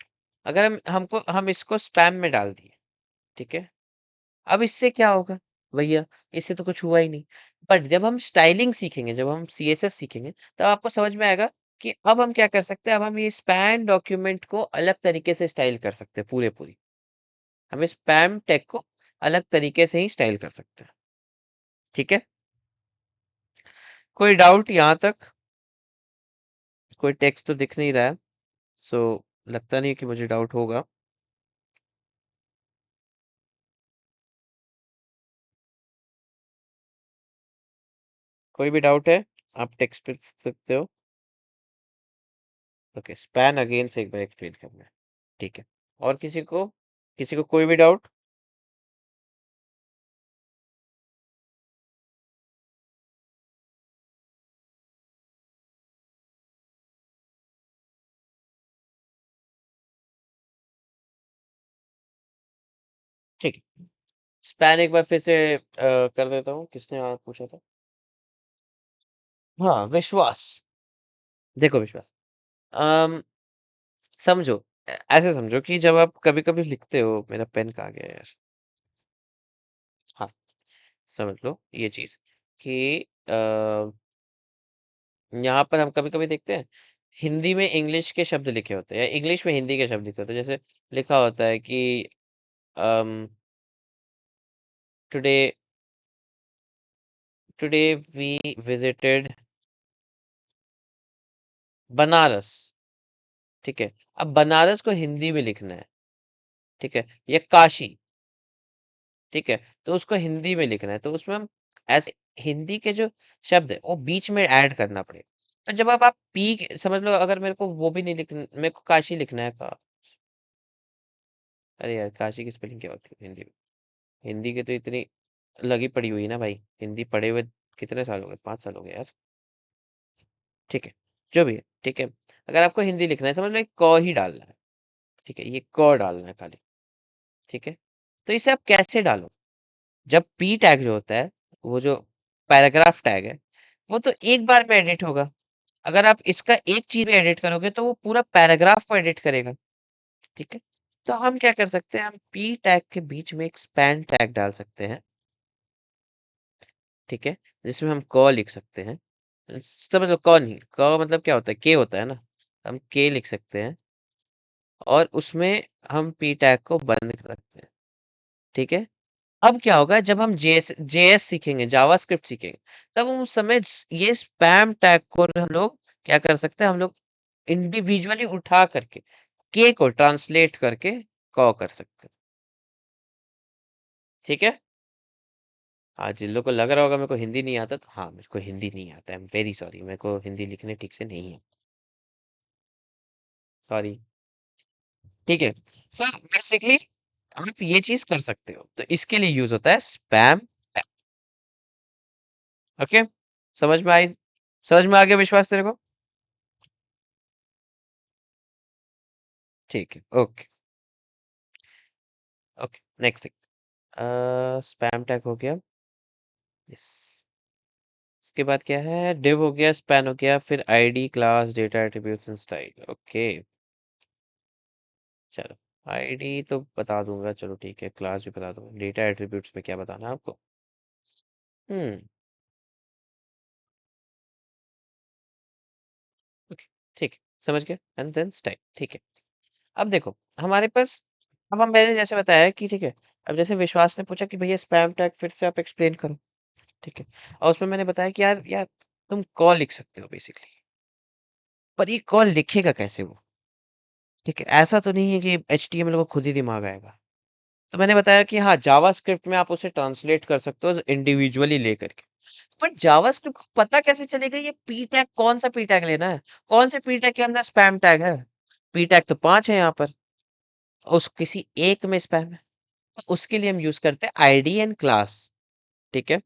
अगर हम इसको स्पैम में डाल दिए, ठीक है, अब इससे क्या होगा भैया, इससे तो कुछ हुआ ही नहीं। बट जब हम स्टाइलिंग सीखेंगे, जब हम CSS सीखेंगे, तब आपको समझ में आएगा कि अब हम क्या कर सकते हैं, अब हम ये स्पैन डॉक्यूमेंट को अलग तरीके से स्टाइल कर सकते हैं, पूरे पूरी हम स्पैम टैग को अलग तरीके से ही स्टाइल कर सकते हैं। ठीक है, कोई डाउट यहाँ तक? कोई टेक्स्ट तो दिख नहीं रहा है, सो लगता नहीं है कि मुझे डाउट होगा। कोई भी डाउट है, आप टेक्स्ट पे लिख सकते हो। ओके, स्पैन अगेन से एक बार एक्सप्लेन करना है। ठीक है, और किसी को कोई भी डाउट? ठीक है, स्पैन एक बार फिर से कर देता हूँ, किसने पूछा था? हाँ, विश्वास। देखो विश्वास, अम, समझो, ऐसे समझो कि जब आप कभी कभी लिखते हो, मेरा पेन कहाँ गया यार। हाँ, समझ लो ये चीज कि यहाँ पर हम कभी कभी देखते हैं हिंदी में इंग्लिश के शब्द लिखे होते हैं, या इंग्लिश में हिंदी के शब्द लिखे होते हैं। जैसे लिखा होता है कि today today we visited Banaras. ठीक है, अब बनारस को हिंदी में लिखना है, ठीक है, या काशी। ठीक है, तो उसको हिंदी में लिखना है, तो उसमें हम ऐसे हिंदी के जो शब्द है वो बीच में ऐड करना पड़ेगा। तो जब आप समझ लो, अगर मेरे को वो भी नहीं लिखना, मेरे को काशी लिखना है का, अरे यार काशी की स्पेलिंग क्या होती है हिंदी में? हिंदी की तो इतनी लगी पड़ी हुई है ना भाई, हिंदी पढ़े हुए कितने साल हो गए, 5 साल हो गए यार। ठीक है, जो भी है, ठीक है, अगर आपको हिंदी लिखना है, समझ लो एक क ही डालना है। ठीक है, ये क डालना है खाली। ठीक है, तो इसे आप कैसे डालो? जब पी टैग जो होता है, वो जो पैराग्राफ टैग है, वो तो एक बार में एडिट होगा। अगर आप इसका एक चीज में एडिट करोगे तो वो पूरा पैराग्राफ को एडिट करेगा। ठीक है, तो हम क्या कर सकते हैं, हम पी टैग के बीच में एक स्पैन टैग डाल सकते हैं। ठीक है, जिसमें हम क लिख सकते हैं। समझ लो, क नहीं, क मतलब क्या होता है, के होता है ना, हम के लिख सकते हैं, और उसमें हम पी टैग को बंद कर सकते हैं। ठीक है, अब क्या होगा, जब हम जेएस सीखेंगे, जावास्क्रिप्ट सीखेंगे, तब हम उस समय ये स्पैम टैग को हम लोग क्या कर सकते हैं, हम लोग इंडिविजुअली उठा करके के को ट्रांसलेट करके क कर सकते हैं। ठीक है, हाँ, जिन लोग को लग रहा होगा मेरे को हिंदी नहीं आता, तो हाँ, मेरे को हिंदी नहीं आता, आई एम वेरी सॉरी, मेरे को हिंदी लिखने ठीक से नहीं है, सॉरी। ठीक है, सो बेसिकली आप ये चीज कर सकते हो, तो इसके लिए यूज होता है स्पैम टैग। ओके, समझ में आई? समझ में आ गया विश्वास तेरे को? ठीक है, okay. Okay, next thing, spam tag हो गया। यस, इसके बाद क्या है, डिव हो गया, स्पैन हो गया, फिर ID, class, data, attributes and style. Okay, चलो, आईडी तो बता दूंगा, चलो ठीक है, क्लास भी बता दूंगा, डेटा एट्रीब्यूट्स में क्या बताना है आपको? हम्म, ओके, ठीक है, समझ गया, एंड देन स्टाइल। ठीक है, अब देखो हमारे पास अब हम मैंने जैसे बताया कि ठीक है, अब जैसे विश्वास ने पूछा कि भैया स्पैम टैग फिर से आप एक्सप्लेन करो, ठीक है? और उसमें मैंने बताया कि यार यार तुम कॉल लिख सकते हो बेसिकली, पर ये कॉल लिखेगा कैसे वो? ठीक है? ऐसा तो नहीं है कि एचटीएमएल को खुद ही दिमाग आएगा। तो मैंने बताया कि हाँ, जावास्क्रिप्ट में आप उसे ट्रांसलेट कर सकते हो इंडिविजुअली लेकर के। बट जावास्क्रिप्ट को पता कैसे चलेगा ये पी टैग कौन सा पी टैग लेना है? कौन से पी टैग के अंदर स्पैम टैग है? पी टैग तो 5 है यहाँ पर, और उस किसी एक में स्पैम है। तो उसके लिए हम यूज़ करते हैं आईडी एंड क्लास, ठीक है?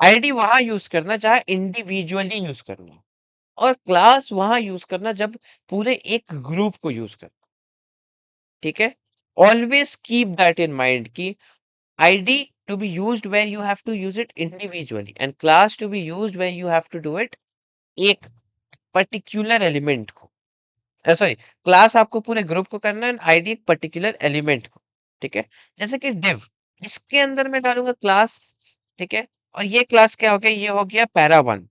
आईडी वहाँ यूज़ करना जहाँ इंडिविजुअली यूज़ करना, और क्लास वहाँ यूज़ करना जब पूरे एक ग्रुप को यूज़ करना, ठीक है? Always keep that in mind कि ID to be used where you have to use it individually and class to be used where you have to do it एक पर्टिकुलर एलिमेंट को, sorry, class आपको पूरे group को करना है, ID एक particular element को, ठीक है? जैसे कि div, इसके अंदर मैं डालूंगा क्लास, ठीक है? और ये क्लास क्या हो गया? ये हो गया पैरा 1।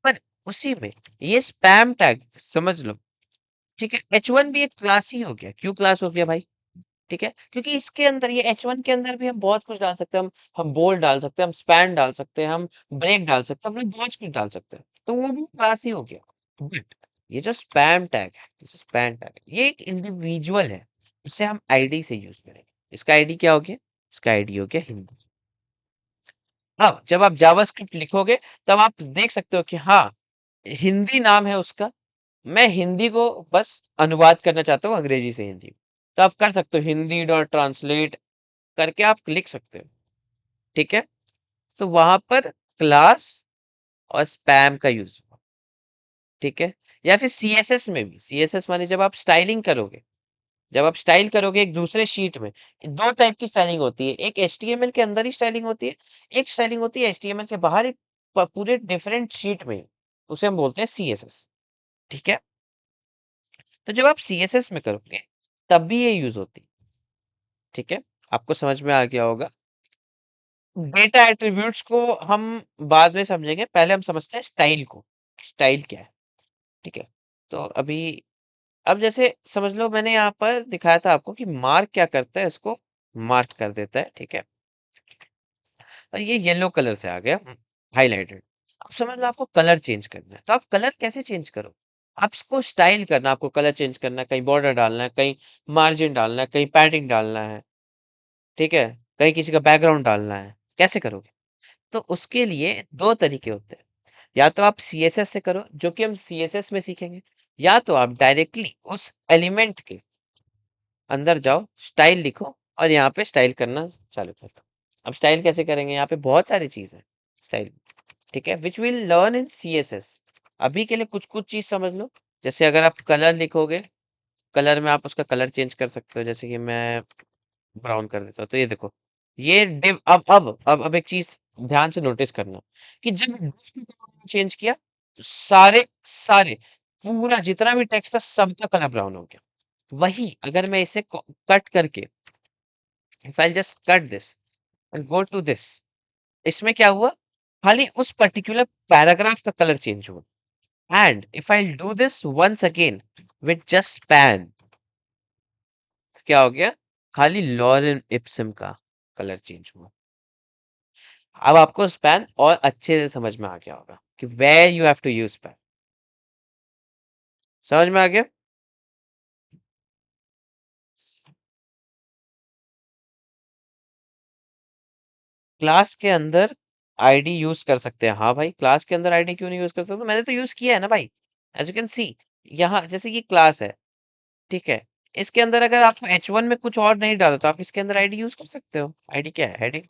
पर उसी में ये स्पैम टैग समझ लो, ठीक है? H1 भी एक क्लास ही हो गया। क्यों क्लास हो गया भाई? ठीक है? क्योंकि इसके अंदर ये H1 के अंदर भी हम बहुत कुछ डाल सकते हैं। हम बोल्ड डाल सकते हैं, हम स्पैन डाल सकते हैं, हम ब्रेक डाल सकते हैं, हम लोग बहुत कुछ डाल सकते हैं। तो वो भी क्लास ही हो गया। बट ये जो स्पैम टैग है, ये जो स्पैम टैग है, ये एक इंडिविजुअल है। इसे हम आईडी से यूज करेंगे। इसका आईडी क्या हो गया? इसका आईडी हो गया हिंदी। अब जब आप जावास्क्रिप्ट लिखोगे तब आप देख सकते हो कि हाँ, हिंदी नाम है उसका। मैं हिंदी को बस अनुवाद करना चाहता हूँ अंग्रेजी से हिंदी। तो आप कर सकते हो हिंदी डॉट ट्रांसलेट करके आप लिख सकते हो, ठीक है? तो वहां पर क्लास और स्पैम का यूज हुआ, ठीक है? या फिर सीएसएस में भी, सीएसएस माने जब आप स्टाइलिंग करोगे, जब आप स्टाइल करोगे एक दूसरे शीट में, दो टाइप की स्टाइलिंग होती है। एक एचटीएमएल के अंदर ही स्टाइलिंग होती है, एक स्टाइलिंग होती है एचटीएमएल के बाहर, एक पूरे डिफरेंट शीट में, उसे हम बोलते हैं सीएसएस, ठीक है? तो जब आप सीएसएस में करोगे तब भी ये यूज होती है, ठीक है? आपको समझ में आ गया होगा। डेटा एट्रीब्यूट्स को हम बाद में समझेंगे, पहले हम समझते हैं स्टाइल को। स्टाइल क्या है, ठीक है? तो अभी, अब जैसे समझ लो मैंने यहाँ पर दिखाया था आपको कि मार्क क्या करता है, इसको मार्क कर देता है, ठीक है? और ये येलो कलर से आ गया, हाईलाइटेड। अब समझ लो आपको कलर चेंज करना है, तो आप कलर कैसे चेंज करो? आप इसको स्टाइल करना, आपको कलर चेंज करना है, कहीं बॉर्डर डालना है, कहीं मार्जिन डालना है, कहीं पैडिंग डालना है, ठीक है? कहीं किसी का बैकग्राउंड डालना है, कैसे करोगे? तो उसके लिए दो तरीके होते हैं। या तो आप सीएसएस से करो, जो कि हम सीएसएस में सीखेंगे, या तो आप डायरेक्टली उस एलिमेंट के अंदर जाओ, स्टाइल लिखो और यहाँ पे स्टाइल करना चालू कर दो। अब स्टाइल कैसे करेंगे? यहाँ पे बहुत सारी चीज है स्टाइल, ठीक है, which will learn in CSS. अभी के लिए कुछ कुछ चीज समझ लो। जैसे अगर आप कलर लिखोगे, कलर में आप उसका कलर चेंज कर सकते हो। जैसे कि मैं ब्राउन कर देता हूँ, तो ये देखो, ये डिव। अब एक चीज ध्यान से नोटिस करना कि जब div का कलर चेंज किया, तो सारे सारे पूरा जितना भी टेक्स्ट था सबका कलर ब्राउन हो गया। वही अगर मैं इसे कट करके, if I just cut this and go to this, इसमें क्या हुआ? खाली उस पर्टिकुलर पैराग्राफ का कलर चेंज हुआ। And if I do this once again with just span, तो क्या हो गया? खाली लॉरेन इप्सिम का कलर चेंज हुआ। अब आपको स्पैन और अच्छे से समझ में आ गया होगा कि where you have to use span. समझ में आ गया? क्लास के अंदर आईडी यूज कर सकते हैं, हाँ भाई, क्लास के अंदर आईडी क्यों नहीं यूज कर सकते? तो मैंने तो यूज किया है ना भाई। एज यू कैन सी, यहाँ जैसे ये क्लास है, ठीक है? इसके अंदर अगर आपको H1 में कुछ और नहीं डाला तो आप इसके अंदर आईडी यूज कर सकते हो। आईडी क्या है? हेडिंग।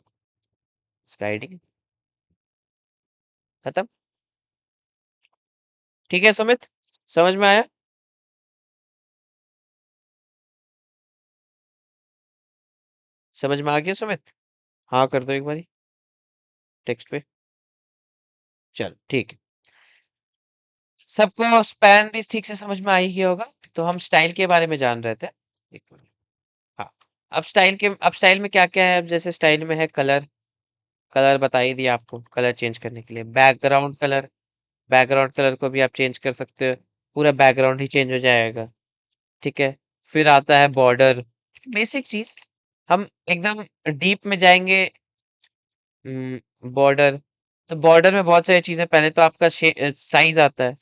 इसका आईडी खत्म। ठीक है सुमित, समझ में आया? समझ में आ गया सुमित? हाँ कर दो एक बारी टेक्स्ट पे। चल ठीक है, सबको स्पैन भी ठीक से समझ में आ ही गया होगा। तो हम स्टाइल के बारे में जान रहे थे। एक मिनट। हाँ, अब स्टाइल में क्या क्या है? अब जैसे स्टाइल में है कलर, कलर बता ही दिया आपको, कलर चेंज करने के लिए बैकग्राउंड कलर, बैकग्राउंड कलर को भी आप चेंज कर सकते हो, पूरा बैकग्राउंड ही चेंज हो जाएगा, ठीक है? फिर आता है बॉर्डर, बेसिक चीज। हम एकदम डीप में जाएंगे। बॉर्डर, तो बॉर्डर में बहुत सारी चीजें, पहले तो आपका साइज आता है।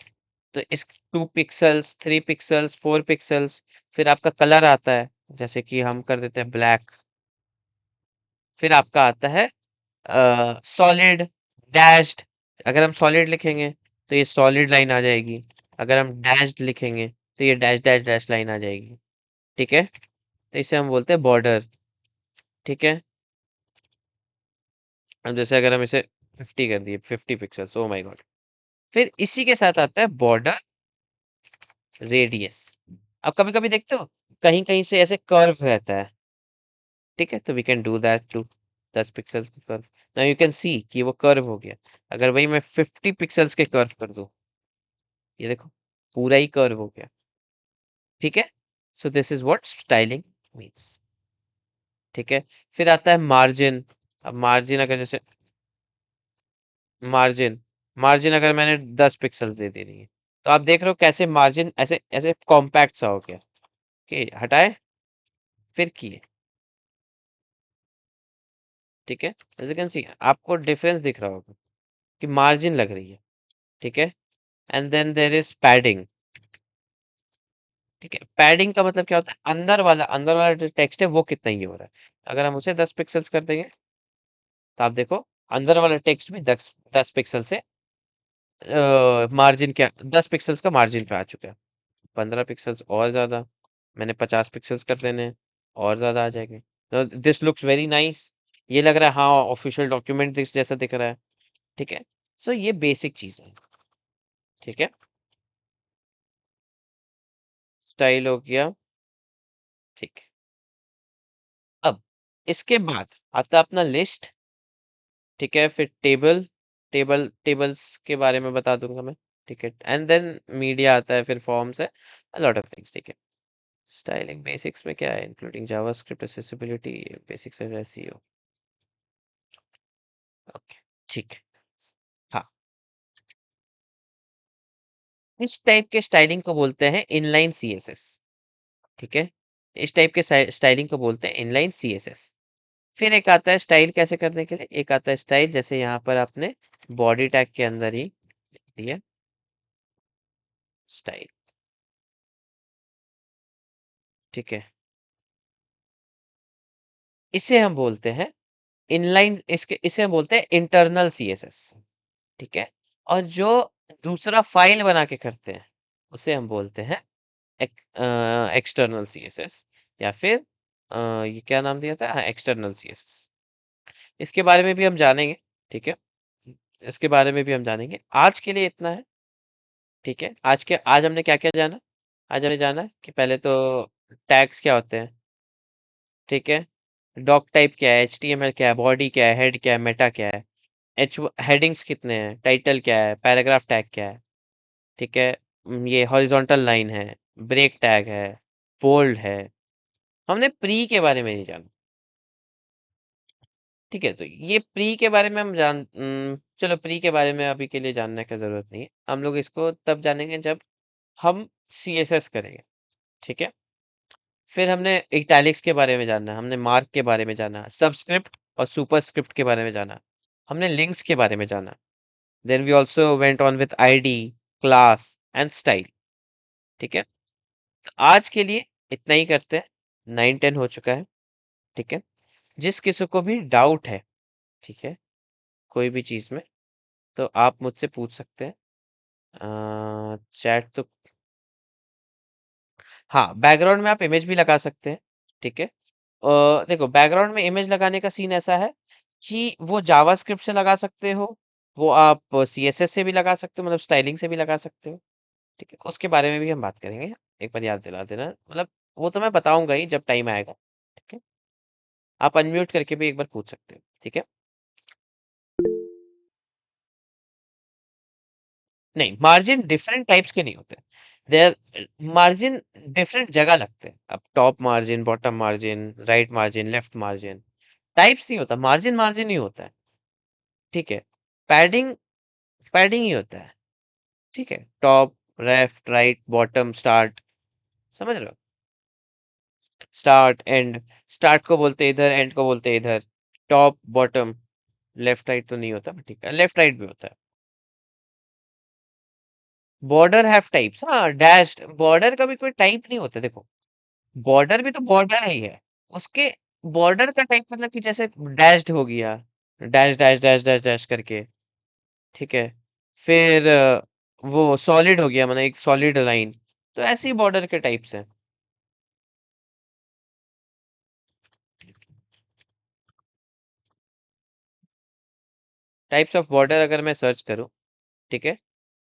तो इस 2 पिक्सल्स, 3 पिक्सल्स, 4 पिक्सल्स। फिर आपका कलर आता है, जैसे कि हम कर देते हैं ब्लैक। फिर आपका आता है सॉलिड, डैश्ड। अगर हम सॉलिड लिखेंगे तो ये सॉलिड लाइन आ जाएगी। अगर हम डैश्ड लिखेंगे तो ये डैश डैश डैश लाइन आ जाएगी। ठीक है, तो इसे हम बोलते हैं बॉर्डर। ठीक है, अब जैसे अगर हम इसे 50 कर दिए, 50 पिक्सल्स, ओ माय गॉड। फिर इसी के साथ आता है बॉर्डर रेडियस। अब कभी कभी देखते हो कहीं कहीं से ऐसे कर्व रहता है। ठीक है, तो we can do that too. 10 pixels का curve, now you can see कि वो कर्व हो गया। अगर वही मैं 50 पिक्सल्स के कर्व कर दूं, ये देखो पूरा ही कर्व हो गया। ठीक है, so this is what styling means. ठीक है, फिर आता है मार्जिन। अब मार्जिन अगर जैसे मार्जिन मार्जिन अगर मैंने 10 पिक्सल दे दे रही है, तो आप देख रहे हो कैसे मार्जिन ऐसे ऐसे कॉम्पैक्ट सा हो गया। कि हटाए, फिर किए। ठीक है, एज यू कैन सी आपको डिफरेंस दिख रहा होगा कि मार्जिन लग रही है। ठीक है, and then there is padding. ठीक है, पैडिंग का मतलब क्या होता है, अंदर वाला जो टेक्स्ट है वो कितना ये हो रहा है। अगर हम उसे 10 पिक्सल्स कर देंगे, तो आप देखो अंदर वाला टेक्स्ट भी 10 पिक्सल से मार्जिन, क्या 10 पिक्सल्स का मार्जिन पे आ चुका है। 15 पिक्सल्स और ज्यादा, मैंने 50 पिक्सल्स कर देने हैं, और ज्यादा आ जाएंगे। This looks very nice. ये लग रहा है हाँ ऑफिशियल डॉक्यूमेंट जैसा दिख रहा है। ठीक है, सो ये बेसिक चीज है। ठीक है, स्टाइल हो गया। ठीक है, अब इसके बाद आता है अपना लिस्ट। ठीक है, फिर टेबल्स के बारे में बता दूंगा मैं। ठीक है, एंड देन मीडिया आता है, फिर फॉर्म्स है, लॉट ऑफ थिंग्स। ठीक है, स्टाइलिंग बेसिक्स में क्या है, including JavaScript, accessibility, basics of SEO. Okay, ठीक है। हाँ, इस टाइप के स्टाइलिंग को बोलते हैं इनलाइन सीएसएस। ठीक है, इस टाइप के स्टाइलिंग को बोलते हैं इनलाइन सीएसएस। फिर एक आता है स्टाइल कैसे करने के लिए, एक आता है स्टाइल जैसे यहाँ पर आपने बॉडी टैग के अंदर ही दिया स्टाइल। ठीक है, इसे हम बोलते हैं इनलाइन, इसके इसे हम बोलते हैं इंटरनल सीएसएस। ठीक है, और जो दूसरा फाइल बना के करते हैं उसे हम बोलते हैं एक्सटर्नल सीएसएस, या फिर ये क्या नाम दिया था, हाँ एक्सटर्नल सीएसएस। इसके बारे में भी हम जानेंगे। ठीक है, इसके बारे में भी हम जानेंगे, आज के लिए इतना है। ठीक है, आज हमने क्या क्या जाना। आज हमने जाना कि पहले तो टैग्स क्या होते हैं। ठीक है, डॉक टाइप क्या है, एचटीएमएल क्या है, बॉडी क्या है, हेड क्या है, मेटा क्या है, एच हेडिंग्स कितने हैं, टाइटल क्या है, पैराग्राफ टैग क्या है। ठीक है, ये हॉरिजॉन्टल लाइन है, ब्रेक टैग है, बोल्ड है। हमने प्री के बारे में नहीं जाना। ठीक है, तो ये प्री के बारे में हम चलो प्री के बारे में अभी के लिए जानने की जरूरत नहीं है, हम लोग इसको तब जानेंगे जब हम सीएसएस करेंगे। ठीक है, फिर हमने इटैलिक्स के बारे में जानना, हमने मार्क के बारे में जाना, सबस्क्रिप्ट और सुपरस्क्रिप्ट के बारे में जाना, हमने लिंक्स के बारे में जाना। Then we also went on with ID, class and style. ठीक है, तो आज के लिए इतना ही करते हैं, 9-10 हो चुका है। ठीक है, जिस किसी को भी डाउट है, ठीक है, कोई भी चीज में, तो आप मुझसे पूछ सकते हैं। चैट तो, हाँ बैकग्राउंड में आप इमेज भी लगा सकते हैं। ठीक है, देखो बैकग्राउंड में इमेज लगाने का सीन ऐसा है कि वो जावास्क्रिप्ट से लगा सकते हो, वो आप सीएसएस से भी लगा सकते हो, मतलब स्टाइलिंग से भी लगा सकते हो। ठीक है, उसके बारे में भी हम बात करेंगे। एक बार याद दिला देना, मतलब वो तो मैं बताऊंगा ही जब टाइम आएगा। ठीक है, आप अनम्यूट करके भी एक बार पूछ सकते हो। ठीक है, नहीं मार्जिन डिफरेंट टाइप्स के नहीं होते। देयर मार्जिन डिफरेंट जगह लगते हैं, अब top margin, bottom margin, right margin, left margin. Types नहीं होता, मार्जिन मार्जिन ही होता है। ठीक है, पैडिंग पैडिंग ही होता है। ठीक है, top, left, right, bottom, start, समझ रहे हो। Start, and. स्टार्ट को बोलते हैं इधर, एंड को बोलते हैं इधर। टॉप, बॉटम, लेफ्ट राइट तो नहीं होता, but ठीक है, लेफ्ट राइट भी होता है। बॉर्डर हैव टाइप्स, हाँ, डैश्ड बॉर्डर का भी कोई टाइप नहीं होता, देखो। बॉर्डर भी तो बॉर्डर ही है। उसके बॉर्डर का टाइप मतलब कि जैसे डैश्ड हो गया, dash dash dash dash dash करके, ठीक है। फिर वो सॉलिड हो गया, मतलब एक सॉलिड लाइन। तो ऐसे ही बॉर्डर के टाइप्स हैं। टाइप्स ऑफ बॉर्डर अगर मैं सर्च करूं, ठीक है,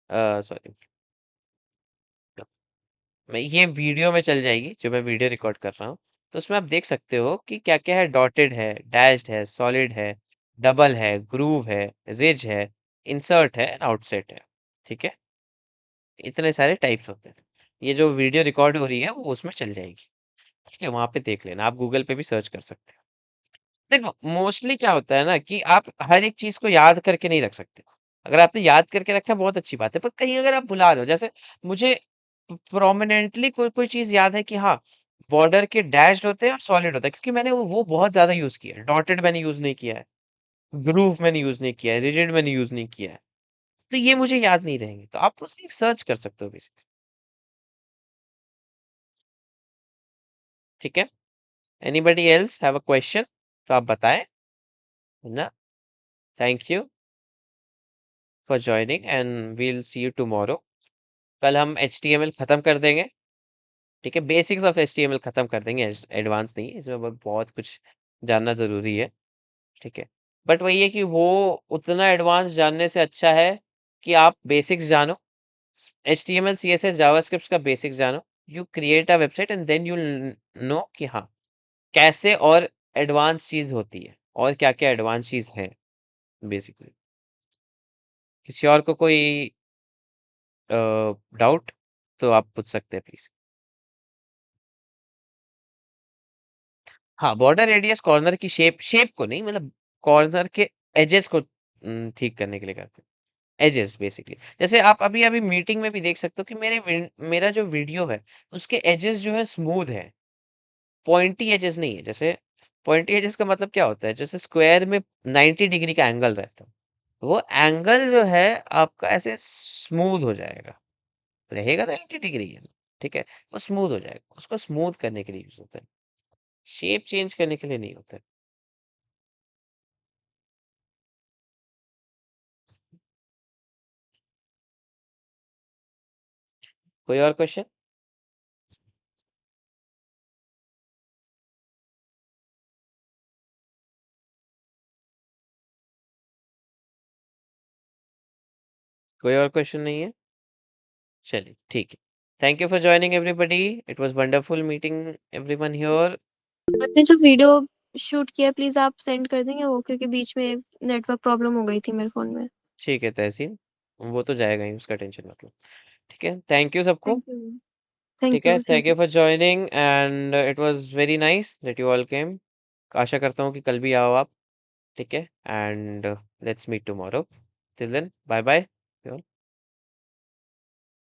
सॉरी, मैं ये वीडियो में चल जाएगी जो मैं वीडियो रिकॉर्ड कर रहा हूँ। तो उसमें आप देख सकते हो कि क्या क्या है। डॉटेड है, डैश्ड है, सॉलिड है, डबल है, ग्रूव है, रिज है, इंसर्ट है, आउटसेट है। ठीक है, इतने सारे टाइप्स होते हैं। ये जो वीडियो रिकॉर्ड हो रही है वो उसमें चल जाएगी। ठीक है, वहां पे देख लेना, आप गूगल पे भी सर्च कर सकते हो। देखो, मोस्टली क्या होता है ना कि आप हर एक चीज को याद करके नहीं रख सकते। अगर आपने याद करके रखा है बहुत अच्छी बात है, पर कहीं अगर आप भुला रहे हो, जैसे मुझे प्रोमिनेंटली कोई कोई चीज याद है कि हाँ, बॉर्डर के डैश्ड होते हैं और सॉलिड होता है, क्योंकि मैंने वो बहुत ज्यादा यूज किया है। डॉटेड मैंने यूज नहीं किया है, ग्रूव मैंने यूज नहीं किया है, रिजिड मैंने यूज नहीं किया है। तो ये मुझे याद नहीं रहेंगे, तो आप उसे सर्च कर सकते हो बेसिकली। ठीक है, anybody else have a question, तो आप बताएं, है ना। Thank you for joining and we'll see you tomorrow. कल हम HTML खत्म कर देंगे। ठीक है, बेसिक्स ऑफ HTML खत्म कर देंगे, एडवांस नहीं, इसमें बहुत कुछ जानना जरूरी है। ठीक है, बट वही है कि वो उतना एडवांस जानने से अच्छा है कि आप बेसिक्स जानो। HTML CSS जावास्क्रिप्ट का बेसिक्स जानो। You create a website and then you know कि हाँ, कैसे और एडवांस चीज होती है और क्या क्या एडवांस चीज है बेसिकली। किसी और को कोई डाउट तो आप पूछ सकते हैं प्लीज। हाँ, बॉर्डर रेडियस कॉर्नर की शेप, शेप को नहीं, मतलब कॉर्नर के एजेस को ठीक करने के लिए करते हैं। एजेस बेसिकली, जैसे आप अभी अभी मीटिंग में भी देख सकते हो कि मेरा जो वीडियो है उसके एजेस जो है स्मूथ है, पॉइंटी एजेस नहीं है। जैसे पॉइंटी एजेस का मतलब क्या होता है, जैसे स्क्वायर में 90 डिग्री का एंगल रहता है, वो एंगल जो है आपका ऐसे स्मूथ हो जाएगा, रहेगा तो 90 डिग्री है, ठीक है, वो स्मूथ हो जाएगा। उसको स्मूथ करने के लिए यूज होता है, शेप चेंज करने के लिए नहीं होता है। कोई और क्वेश्चन? कोई और क्वेश्चन नहीं है? चलिए ठीक है। Thank you for joining everybody, it was wonderful meeting everyone here. आपने जो वीडियो शूट किया प्लीज आप सेंड कर देंगे वो, क्योंकि बीच में नेटवर्क प्रॉब्लम हो गई थी मेरे फोन में। ठीक है तहसीन, वो तो जाएगा ही, उसका टेंशन मत लो। ठीक है, थैंक यू सबको। Thank you. ठीक थैंक है, you. Thank thank you you. For joining and it was very nice that you all came. आशा करता हूँ कि कल भी आओ आप। ठीक है, and let's meet tomorrow. Till then, bye bye.